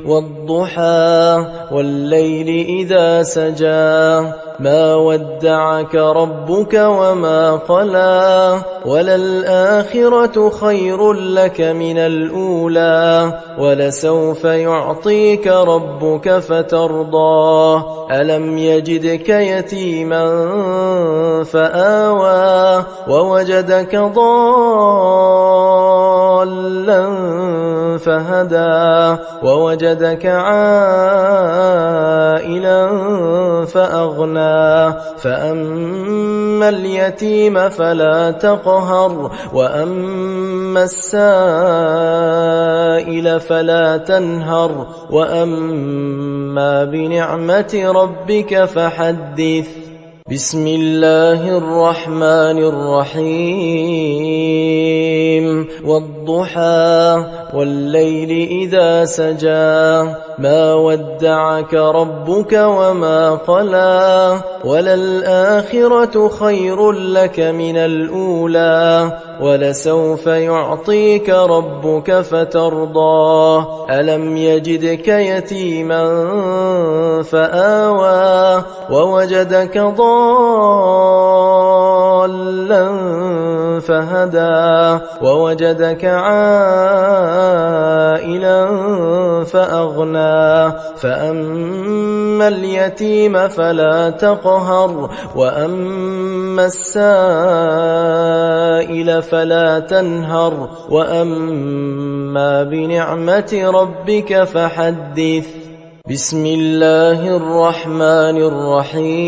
Speaker 1: والضحى والليل إذا سجى ما ودعك ربك وما قلى وللآخرة خير لك من الأولى ولسوف يعطيك ربك فترضى ألم يجدك يتيما فآوى ووجدك ضالا فهدى ووجدك عائلا فأغنى فأما اليتيم فلا تقهر وأما السائل فلا تنهر وأما بنعمة ربك فحدث. بسم الله الرحمن الرحيم والضحى والليل إذا سجى ما ودعك ربك وما قلى وللآخرة خير لك من الأولى ولسوف يعطيك ربك فترضى ألم يجدك يتيما فآوى ووجدك ضالا فهدى ووجدك عائلا فأغنى فأما اليتيم فلا تقهر وأما السائل فلا تنهر وأما بنعمة ربك فحدث. بسم الله الرحمن الرحيم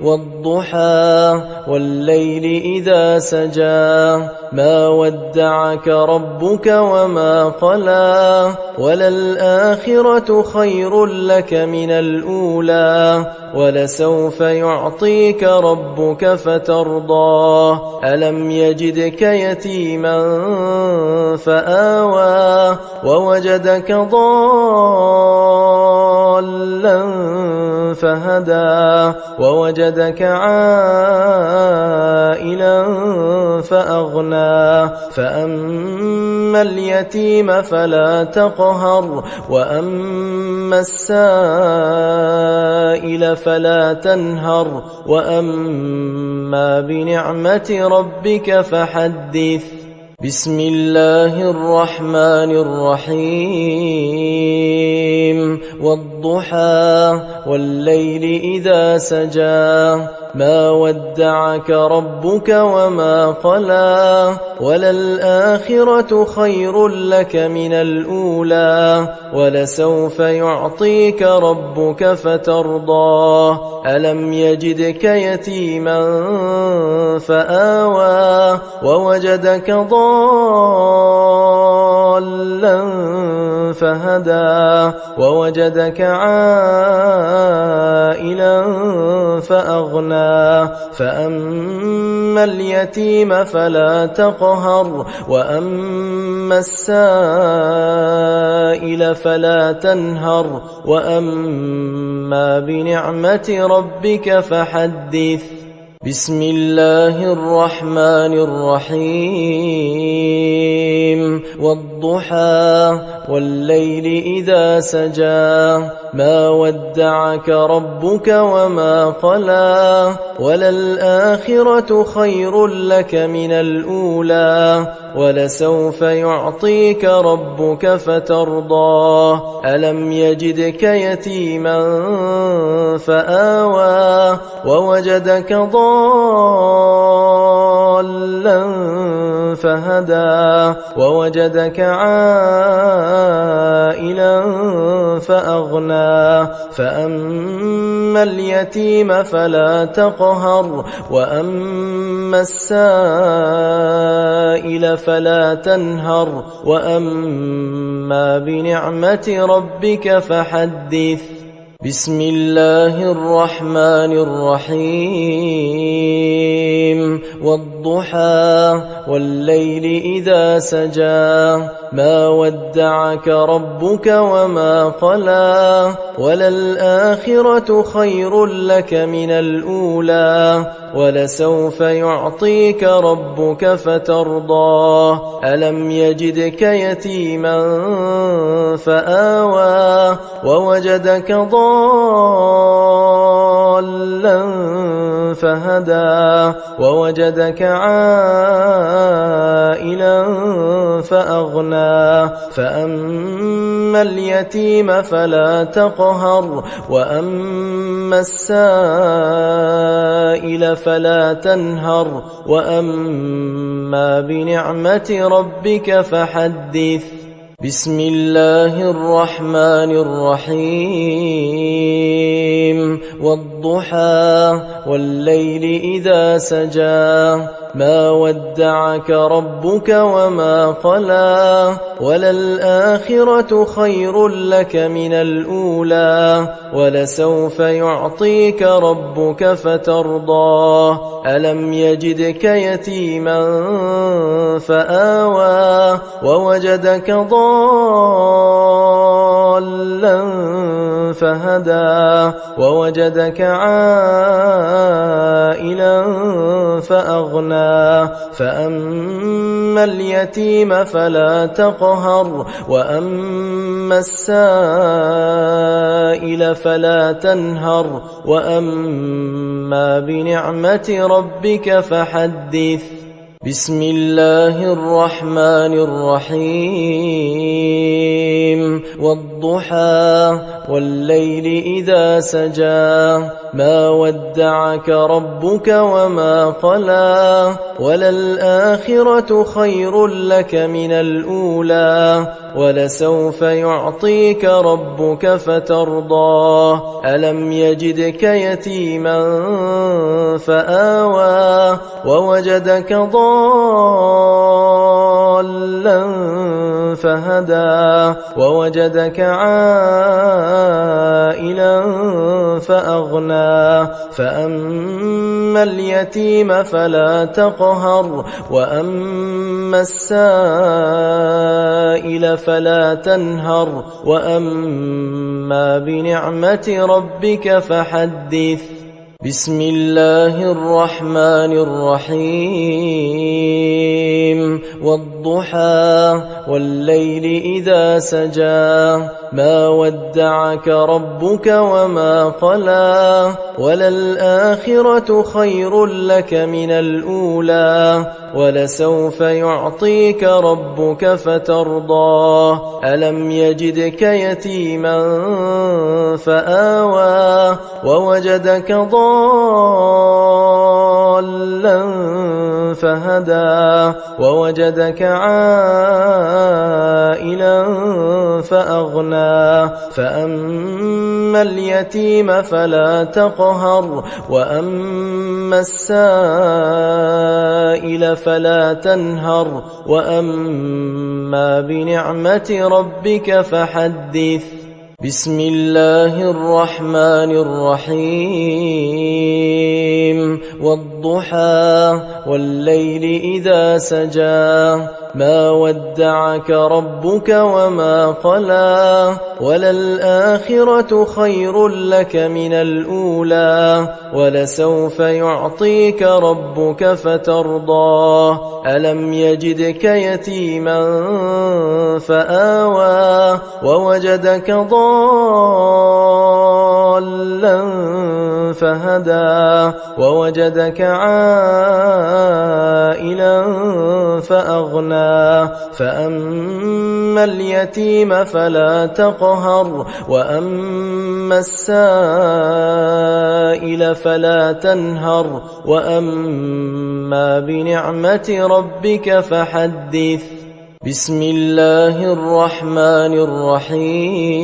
Speaker 1: والضحى والليل إذا سجى ما ودعك ربك وما قلى وللآخرة خير لك من الأولى ولسوف يعطيك ربك فترضى ألم يجدك يتيما فآوى ووجدك ضالا فهدى ووجدك عائلا فأغنى فأما اليتيم فلا تقهر وأما السائل فلا تنهر وأما بنعمة ربك فحدث بسم الله الرحمن الرحيم والضحى والليل إذا سجى ما ودعك ربك وما قلى وللآخرة خير لك من الأولى ولسوف يعطيك ربك فترضى ألم يجدك يتيما فآوى ووجدك ضالا فهدى ووجدك عائلا فأغنى فأما اليتيم فلا تقهر وأما السائل فلا تنهر وأما بنعمة ربك فحدث بسم الله الرحمن الرحيم والضحى والليل إذا سجى ما ودعك ربك وما قلى وللآخرة خير لك من الأولى ولسوف يعطيك ربك فترضى ألم يجدك يتيما فآوى ووجدك ضالا فهدى ووجدك عائلا فأغنى فأما اليتيم فلا تقهر وأما السائل فلا تنهر وأما بنعمة ربك فحدث بسم الله الرحمن الرحيم والضحى والليل إذا سجى ما ودعك ربك وما قلى وللآخرة خير لك من الأولى ولسوف يعطيك ربك فترضى ألم يجدك يتيما فآوى ووجدك ضالا فهدى ووجدك عائلا فأغنى فأما اليتيم فلا تقهر وأما السائل فلا تنهر وأما بنعمة ربك فحدث بسم الله الرحمن الرحيم والضحى والليل إذا سجى ما ودعك ربك وما قلى وللآخرة خير لك من الأولى ولسوف يعطيك ربك فترضى ألم يجدك يتيما فآوى ووجدك ضالا فهدى ووجدك عائلا فأغنى فأما اليتيم فلا تقهر وأما السائل فلا تنهر وأما بنعمة ربك فحدث بسم الله الرحمن الرحيم والضحى والليل إذا سجى ما ودعك ربك وما قلى وللآخرة خير لك من الأولى ولسوف يعطيك ربك فترضى ألم يجدك يتيما فآوى ووجدك ضالا فهدى ووجدك عائلا فأغنى فأما اليتيم فلا تقهر وأما السائل فلا تنهر وأما بنعمة ربك فحدث بسم الله الرحمن الرحيم والضحى والليل إذا سجى ما ودعك ربك وما قلى وللآخرة خير لك من الأولى ولسوف يعطيك ربك فترضى ألم يجدك يتيما فآوى ووجدك ضالا فهدى ووجدك عائلا فأغنى فأما اليتيم فلا تقهر وأما السائل فلا تنهر وأما بنعمة ربك فحدث بسم الله الرحمن الرحيم والضحى والليل إذا سجى ما ودعك ربك وما قلى وللآخرة خير لك من الأولى ولسوف يعطيك ربك فترضى ألم يجدك يتيما فآوى ووجدك ضالا فهدى ووجدك عائلا فأغنى فأما اليتيم فلا تقهر وأما السائل فلا تنهر وأما بنعمة ربك فحدث بسم الله الرحمن الرحيم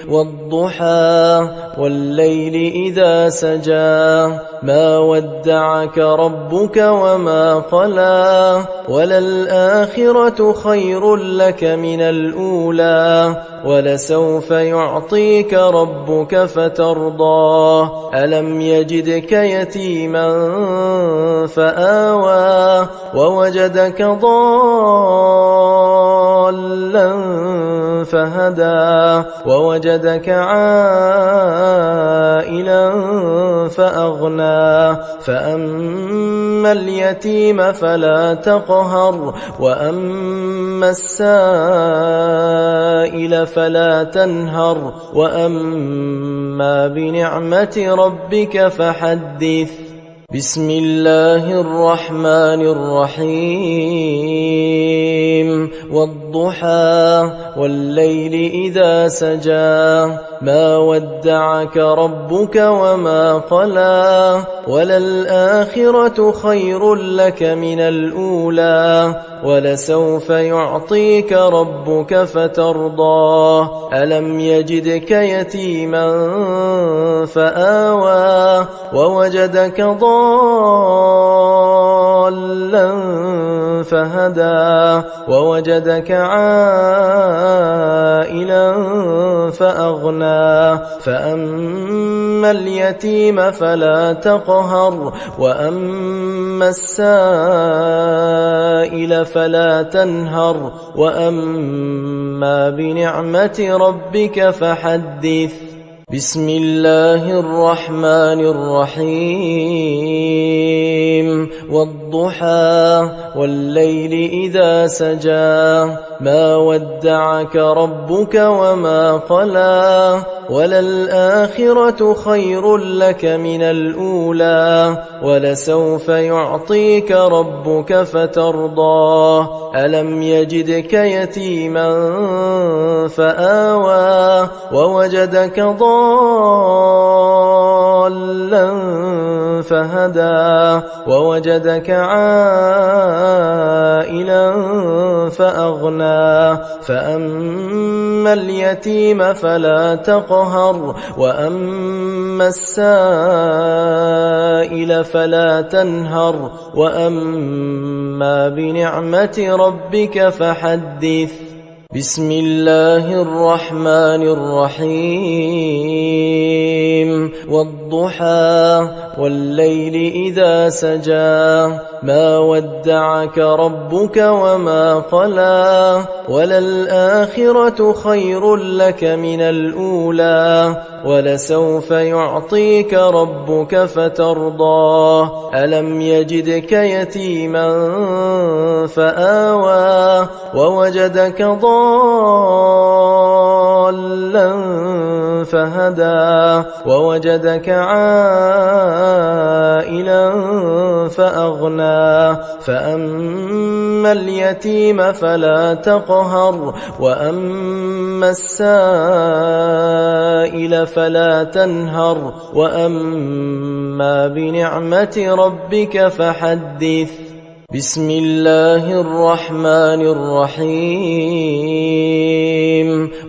Speaker 1: والضحى والليل إذا سجى ما ودعك ربك وما قلى وللآخرة خير لك من الأولى ولسوف يعطيك ربك فترضى ألم يجدك يتيما فآوى ووجدك ضالا فهدى ووجدك عائلا فأغنى فأما اليتيم فلا تقهر وأما السائل فلا تنهر وأما بنعمة ربك فحدث بسم الله الرحمن الرحيم والضحى والليل إذا سجى ما ودعك ربك وما قلى وللآخرة خير لك من الأولى ولسوف يعطيك ربك فترضى ألم يجدك يتيما فآوى ووجدك ضالا فهدى ووجدك عائلا فأغنى فأما اليتيم فلا تقهر وأما السائل فلا تنهر وأما بنعمة ربك فحدث بسم الله الرحمن الرحيم والضحى والليل إذا سجى ما ودعك ربك وما قلى وللآخرة خير لك من الأولى ولسوف يعطيك ربك فترضى ألم يجدك يتيما فآوى ووجدك ضالا فهدى ووجدك عائلا فأغنى فأما اليتيم فلا تقهر وأما السائل فلا تنهر وأما بنعمة ربك فحدث بسم الله الرحمن الرحيم والضحى والليل إذا سجى ما ودعك ربك وما قلى وللآخرة خير لك من الأولى ولسوف يعطيك ربك فترضى ألم يجدك يتيما فآوى ووجدك ضالا فهدى ووجدك عائلا فأغنى فأما اليتيم فلا تقهر وأما السائل فلا تنهر وأما بنعمة ربك فحدث بسم الله الرحمن الرحيم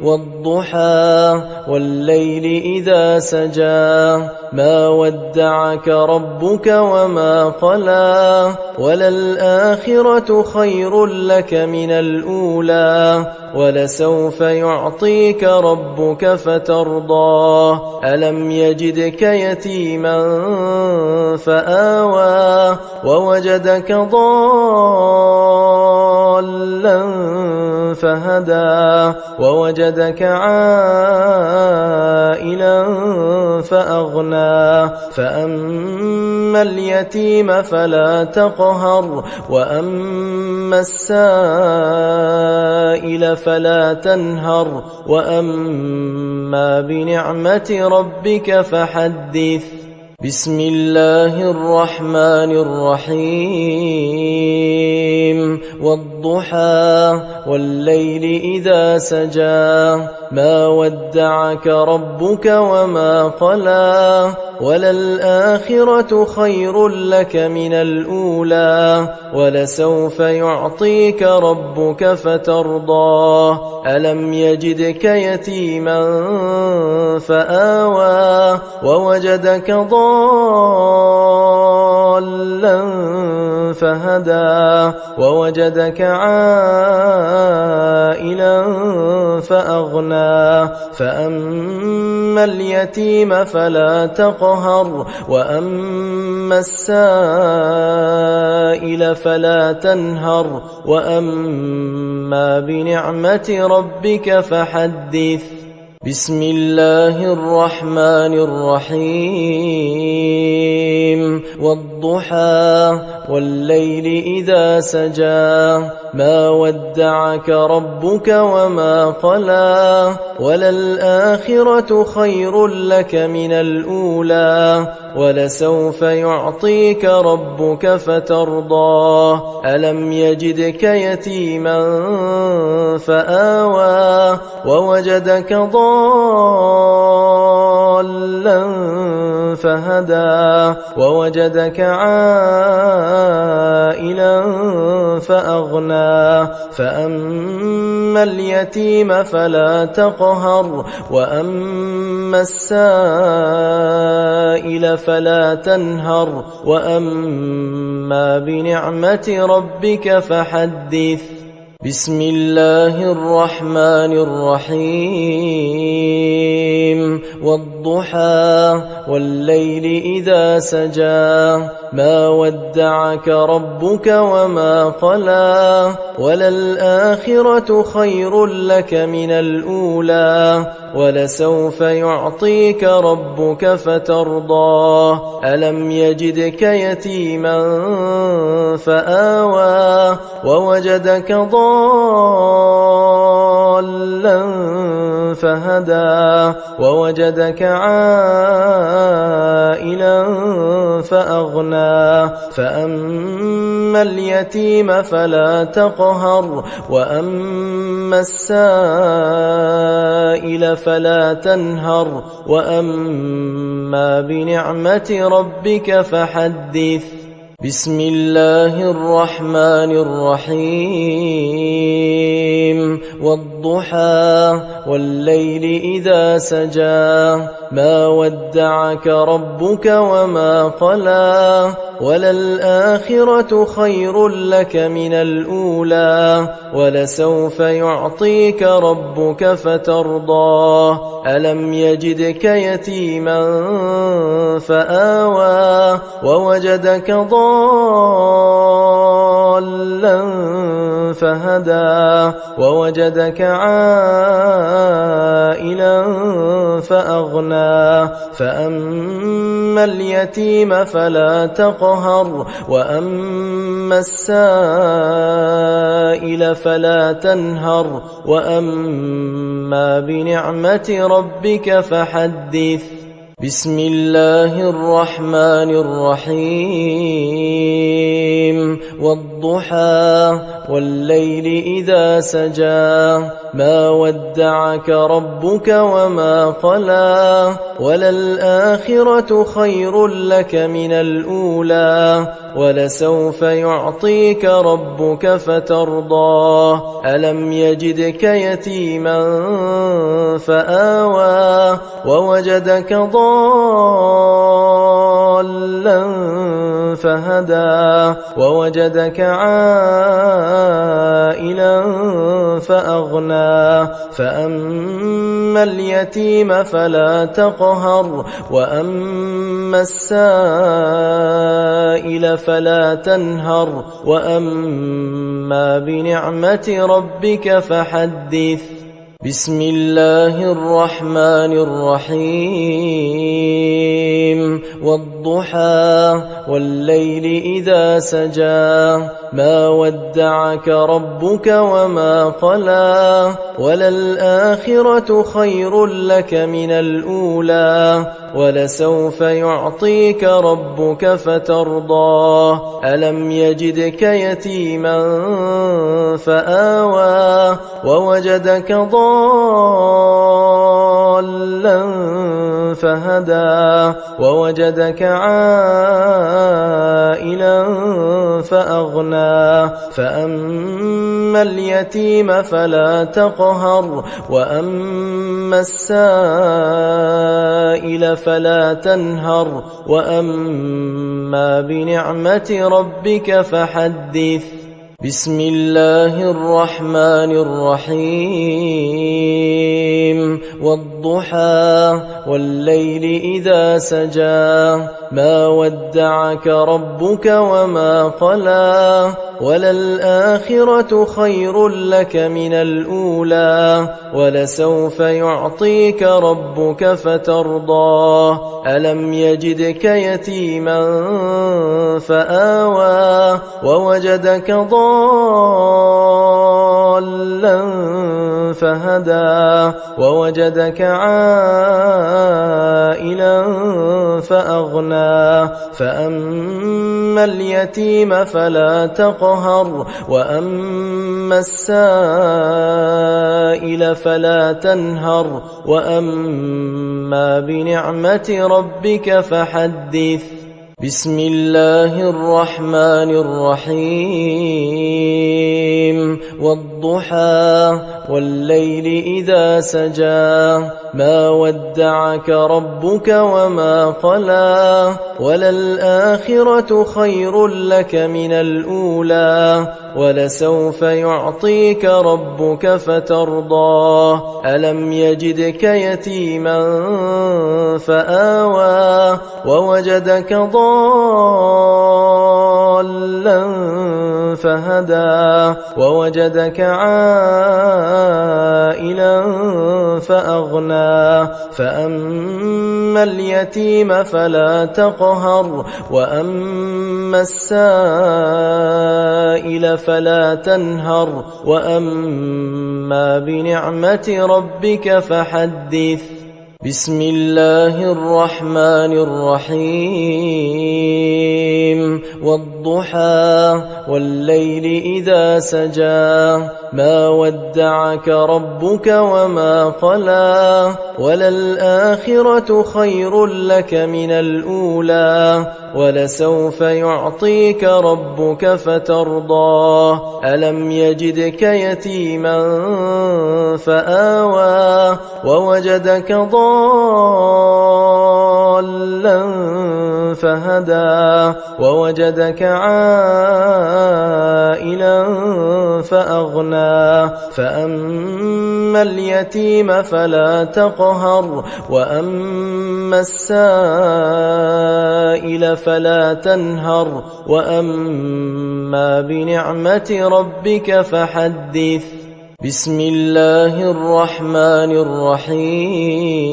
Speaker 1: والضحى والليل إذا سجى ما ودعك ربك وما قلى وللآخرة خير لك من الأولى ولسوف يعطيك ربك فترضى ألم يجدك يتيما فآوى ووجدك ضالا فهدى ووجدك عائلا فأغنى فأما اليتيم فلا تقهر وأما السائل فلا تنهر وأما بنعمة ربك فحدث بسم الله الرحمن الرحيم والضحى والليل إذا سجى ما ودعك ربك وما قلى وللآخرة خير لك من الأولى ولسوف يعطيك ربك فترضى ألم يجدك يتيما فآوى ووجدك ضالا فهدى ووجدك عائلا فأغنى فأما اليتيم فلا تقهر وأما السائل فلا تنهر وأما بنعمة ربك فحدث بسم الله الرحمن الرحيم والضحى والليل إذا سجى ما ودعك ربك وما قلى وللآخرة خير لك من الأولى ولسوف يعطيك ربك فترضى ألم يجدك يتيما فآوى ووجدك ضالا فهدى ووجدك عائلا فأغنى فأما اليتيم فلا تقهر وأما السائل فلا تنهر وأما بنعمة ربك فحدث بسم الله الرحمن الرحيم والضحى والليل إذا سجى ما ودعك ربك وما قلى وللآخرة خير لك من الأولى ولسوف يعطيك ربك فترضى ألم يجدك يتيما فآوى ووجدك ضالا فهدى ووجدك عائلا فأغنى فأما اليتيم فلا تقهر وأما السائل فلا تنهر وأما بنعمة ربك فحدث بسم الله الرحمن الرحيم والضحى والليل إذا سجى ما ودعك ربك وما قلى وللآخرة خير لك من الأولى ولسوف يعطيك ربك فترضى ألم يجدك يتيما فآوى ووجدك ضالا فهدى ووجدك عائلا فأغنى فأما اليتيم فلا تقهر وأما السائل فلا تنهر وأما بنعمة ربك فحدث بسم الله الرحمن الرحيم والضحى والليل إذا سجى ما ودعك ربك وما قلى وللآخرة خير لك من الأولى ولسوف يعطيك ربك فترضى ألم يجدك يتيما فآوى ووجدك ضالا فهدى ووجدك عائلا فأغنى فأما اليتيم فلا تقهر وأما السائل فلا تنهر وأما بنعمة ربك فحدث بسم الله الرحمن الرحيم والضحى والليل إذا سجى ما ودعك ربك وما قلى وللآخرة خير لك من الأولى ولسوف يعطيك ربك فترضى ألم يجدك يتيما فآوى ووجدك ضالا فهدى ووجدك عائلا فأغنى فأما اليتيم فلا تقهر وأما السائل فلا تنهر وأما بنعمة ربك فحدث بسم الله الرحمن الرحيم والضحى والليل إذا سجى ما ودعك ربك وما قلى وللآخرة خير لك من الأولى ولسوف يعطيك ربك فترضى ألم يجدك يتيما فآوى ووجدك ضالا فهدى ووجدك عائلا فأغنى فأما اليتيم فلا تقهر وأما السائل فلا تنهر وأما بنعمة ربك فحدث بسم الله الرحمن الرحيم والضحى والليل إذا سجى ما ودعك ربك وما قلى وللآخرة خير لك من الأولى ولسوف يعطيك ربك فترضى ألم يجدك يتيما فآوى ووجدك ضالا فهدى ووجدك عائلا فأغنى فأما اليتيم فلا تقهر وأما السائل فلا تنهر وأما بنعمة ربك فحدث بسم الله الرحمن الرحيم والضحى والليل إذا سجى ما ودعك ربك وما قلى وللآخرة خير لك من الأولى ولسوف يعطيك ربك فترضى ألم يجدك يتيما فآوى ووجدك ضالا فهدى ووجدك عائلا فأغنى فأما اليتيم فلا تقهر وأما السائل فلا تنهر وأما بنعمة ربك فحدث بسم الله الرحمن الرحيم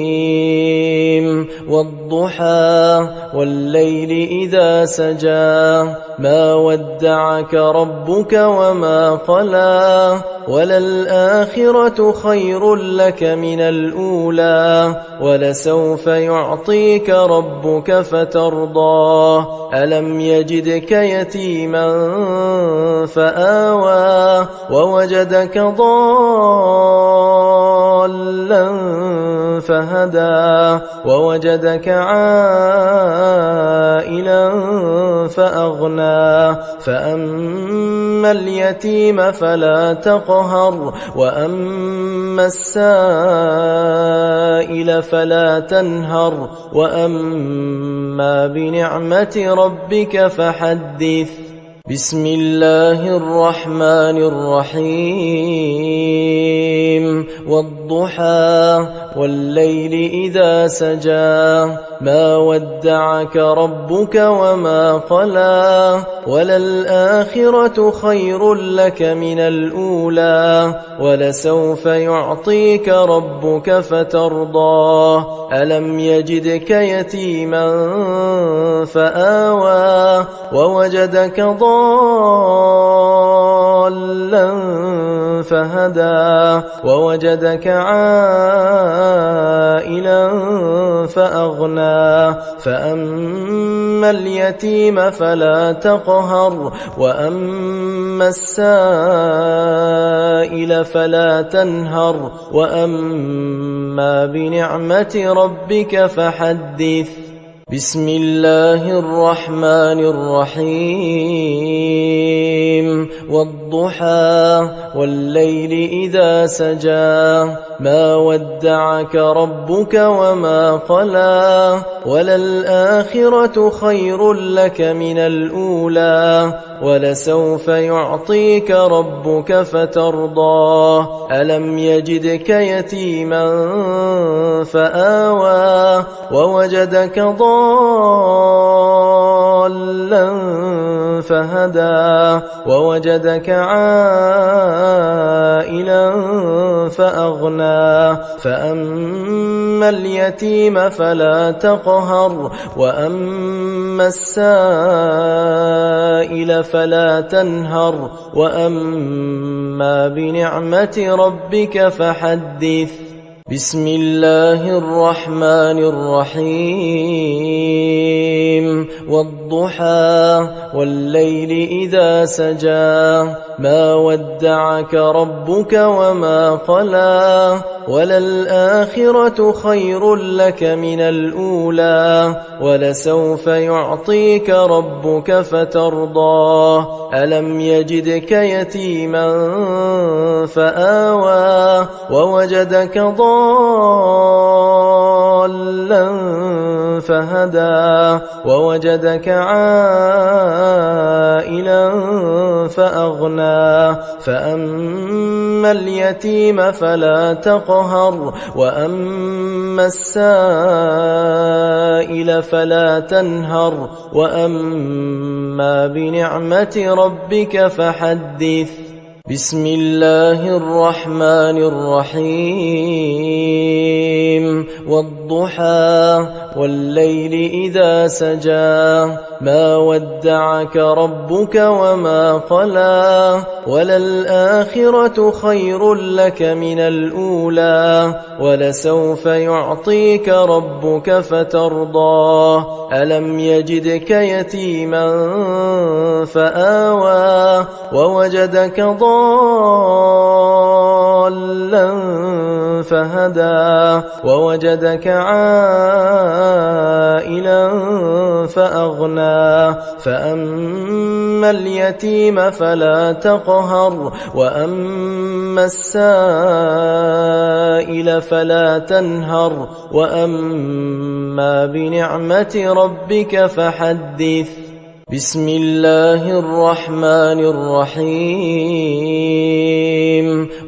Speaker 1: والضحى والليل إذا سجى ما ودعك ربك وما قلى وللآخرة خير لك من الأولى ولسوف يعطيك ربك فترضى ألم يجدك يتيما فآوى ووجدك ضالا فهدى ووجدك عائلا فأغنى فأما اليتيم فلا تقهر وأما السائل فلا تنهر وأما بنعمة ربك فحدث بسم الله الرحمن الرحيم والضحى والليل إذا سجى ما ودعك ربك وما قلى وللآخرة خير لك من الأولى ولسوف يعطيك ربك فترضى ألم يجدك يتيما فآوى ووجدك ضالا فهدى ووجدك عائلا فأغنى فأما اليتيم فلا تقهر وأما السائل فلا تنهر وأما بنعمة ربك فحدث بسم الله الرحمن الرحيم والضحى والليل إذا سجى ما ودعك ربك وما قلى وللآخرة خير لك من الأولى ولسوف يعطيك ربك فترضى ألم يجدك يتيما فآوى ووجدك ضالا فهدى ووجدك عائلا فأغنى فأما اليتيم فلا تقهر وأما السائل فلا تنهر وأما بنعمة ربك فحدث بسم الله الرحمن الرحيم والضحى والليل إذا سجى ما ودعك ربك وما قلى وللآخرة خير لك من الأولى ولسوف يعطيك ربك فترضى ألم يجدك يتيما فآوى ووجدك ضالا ضالا فهدى ووجدك عائلا فأغنى فأما اليتيم فلا تقهر وأما السائل فلا تنهر وأما بنعمة ربك فحدث. بسم الله الرحمن الرحيم والضحى والليل إذا سجى ما ودعك ربك وما قلى وللآخرة خير لك من الأولى ولسوف يعطيك ربك فترضى ألم يجدك يتيما فآوى ووجدك ضالا فهدى ووجدك عائلا فأغنى فأما اليتيم فلا تقهر وأما السائل فلا تنهر وأما بنعمة ربك فحدث. بسم الله الرحمن الرحيم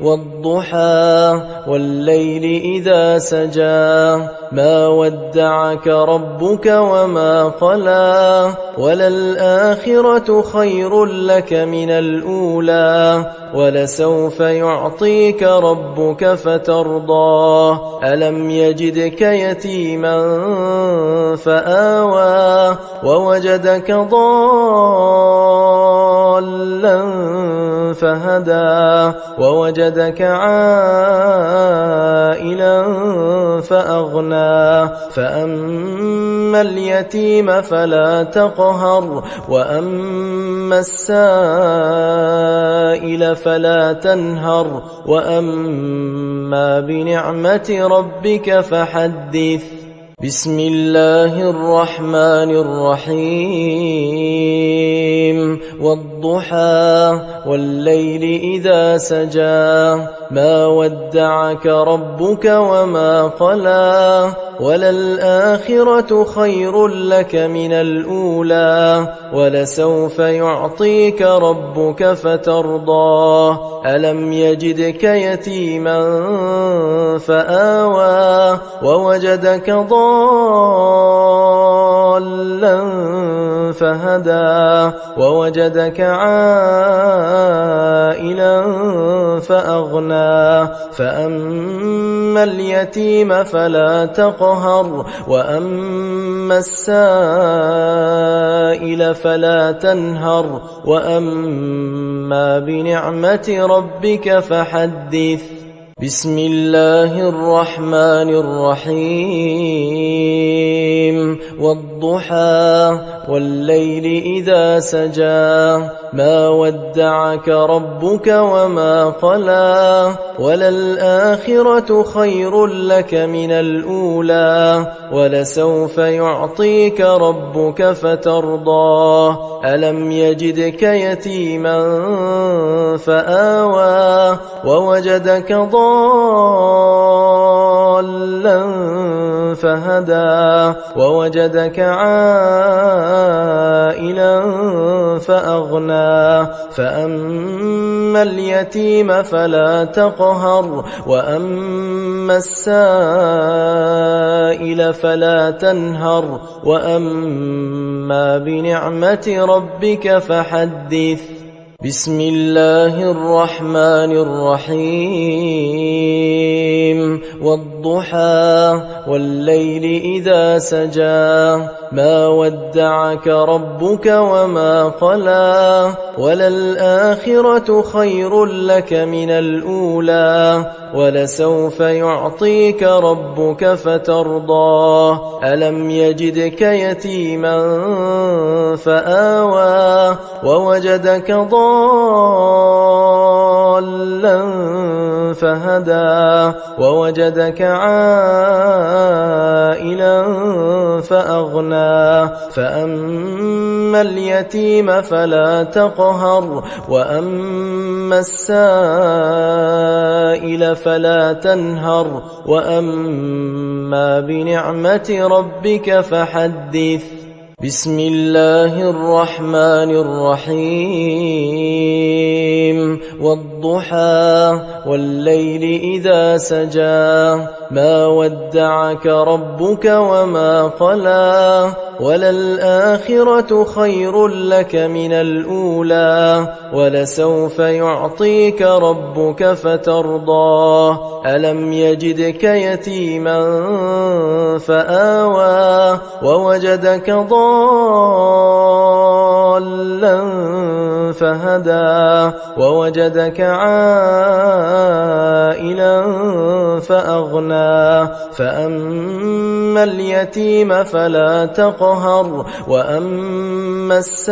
Speaker 1: والضحى والليل إذا سجى ما ودعك ربك وما قلى وللآخرة خير لك من الأولى ولسوف يعطيك ربك فترضى ألم يجدك يتيما فآوى ووجدك ضالا فهدى ووجدك عائلا فأغنى فأما اليتيم فلا تقهر وأما السائل فلا تنهر وأما بنعمة ربك فحدث. بسم الله الرحمن الرحيم والضحى والليل إذا سجى ما ودعك ربك وما قلى وللآخرة خير لك من الأولى ولسوف يعطيك ربك فترضى ألم يجدك يتيما فآوى ووجدك ضالا فهدى ووجدك عائلا فأغنى فأما اليتيم فلا تقهر وأما السائل فلا تنهر وأما بنعمة ربك فحدث. بسم الله الرحمن الرحيم والضحى والليل إذا سجى ما ودعك ربك وما قلى وللآخرة خير لك من الأولى ولسوف يعطيك ربك فترضى ألم يجدك يتيما فآوى ووجدك ضالا فهدى ووجدك عائلا فأغنى فأما اليتيم فلا تقهر وأما السائل فلا تنهر وأما بنعمة ربك فحدث. بسم الله الرحمن الرحيم والضحى والليل إذا سجى ما ودعك ربك وما قلى وللآخرة خير لك من الأولى ولسوف يعطيك ربك فترضى ألم يجدك يتيما فآوى ووجدك ضالا فهدى ووجدك عائلا فأغنى فأما اليتيم فلا تقهر وأما السائل فلا تنهر وأما بنعمة ربك فحدث. بسم الله الرحمن الرحيم والضحى والليل إذا سجى ما ودعك ربك وما قلى وللآخرة خير لك من الأولى ولسوف يعطيك ربك فترضى ألم يجدك يتيما فآوى ووجدك ضالا فهدى ووجدك عائلا فأغنى فأما اليتيم فلا تقهر وأما السائل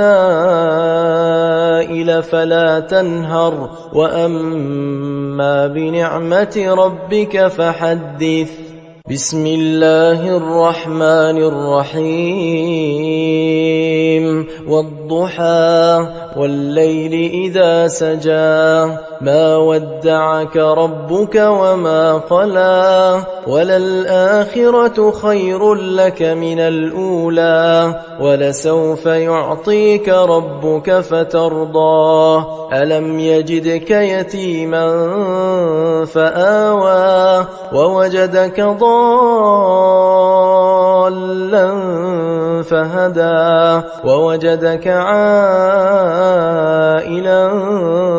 Speaker 1: فلا تنهر وأما بنعمة ربك فحدث. بسم الله الرحمن الرحيم والضحى والليل إذا سجى ما ودعك ربك وما قلى وللآخرة خير لك من الأولى ولسوف يعطيك ربك فترضى ألم يجدك يتيما فآوى ووجدك ضالا فهدى ووجدك عائلا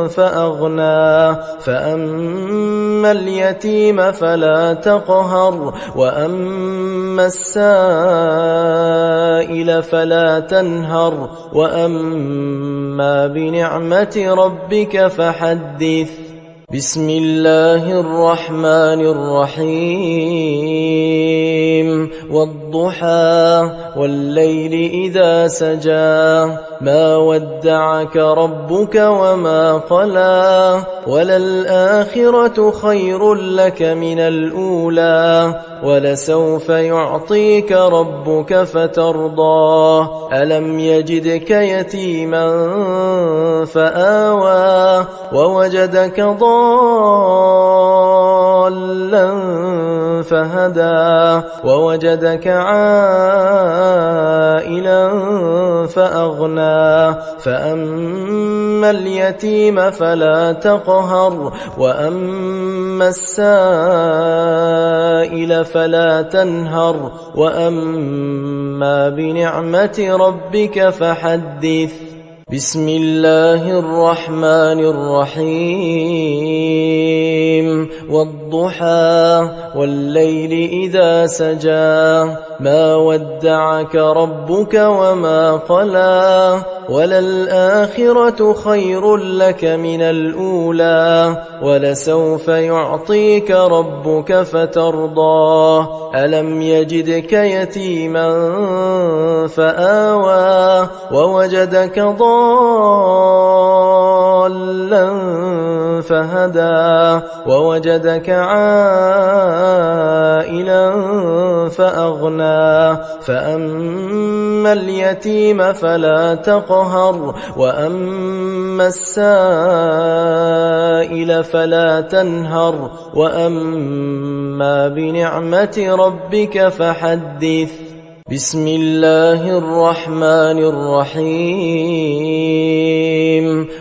Speaker 1: فأغنى فأما اليتيم فلا تقهر وأما السائل فلا تنهر وأما بنعمة ربك فحدث. بسم الله الرحمن الرحيم والضحى والليل إذا سجى ما ودعك ربك وما قلى وللآخرة خير لك من الأولى ولسوف يعطيك ربك فترضى ألم يجدك يتيما فآوى ووجدك ضالا فهدى ووجدك عائلا فأغنى فأما اليتيم فلا تقهر وأما السائل فلا تنهر وأما بنعمة ربك فحدث. بسم الله الرحمن الرحيم والضحى والليل إذا سجى ما ودعك ربك وما قلى وللآخرة خير لك من الأولى ولسوف يعطيك ربك فترضى ألم يجدك يتيما فآوى ووجدك ضالا فهدى ووجدك عائلا فأغنى فأما اليتيم فلا تقهر وأما السائل فلا تنهر وأما بنعمة ربك فحدث. بسم الله الرحمن الرحيم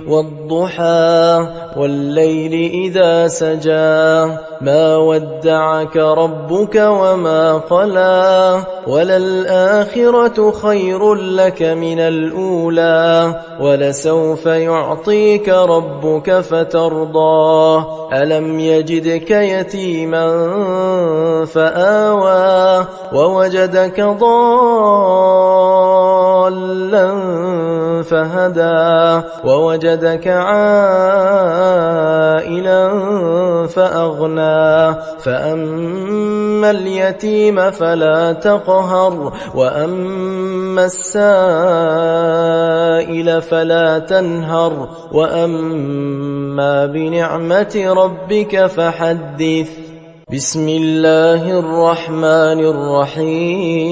Speaker 1: والضحى والليل إذا سجى ما ودعك ربك وما قلى وللآخرة خير لك من الأولى ولسوف يعطيك ربك فترضى ألم يجدك يتيما فآوى ووجدك ضالا فهدى ووجدك عائلا فأغنى فأما اليتيم فلا تقهر وأما السائل فلا تنهر وأما بنعمة ربك فحدث. بسم الله الرحمن الرحيم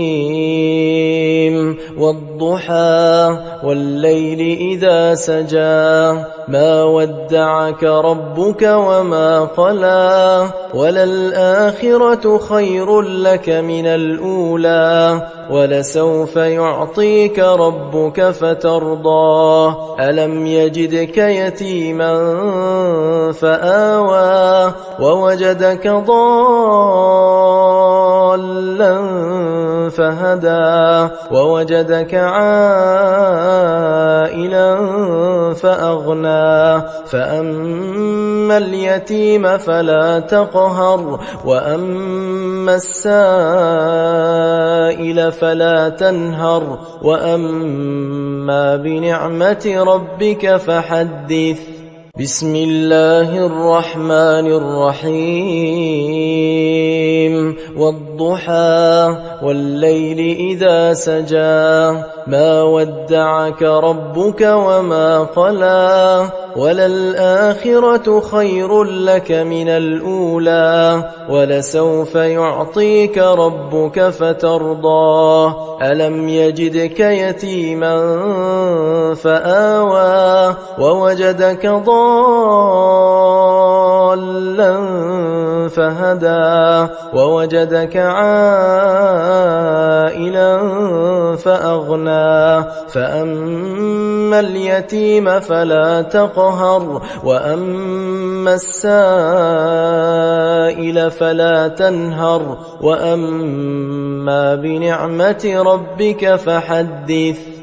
Speaker 1: والضحى والليل إذا سجى ما ودعك ربك وما قلى وللآخرة خير لك من الأولى ولسوف يعطيك ربك فترضى ألم يجدك يتيما فآوى ووجدك ضالا فهدى ووجدك عائلا فأغنى فأما اليتيم فلا تقهر وأما السائل فلا تنهر وأما بنعمة ربك فحدث بسم الله الرحمن الرحيم والضحى والليل إذا سجى ما ودعك ربك وما قلى وللآخرة خير لك من الأولى ولسوف يعطيك ربك فترضى ألم يجدك يتيما فآوى ووجدك ضالا فهدى ووجدك عائلا فأغنى فأما اليتيم فلا تقهر وأما السائل فلا تنهر وأما بنعمة ربك فحدث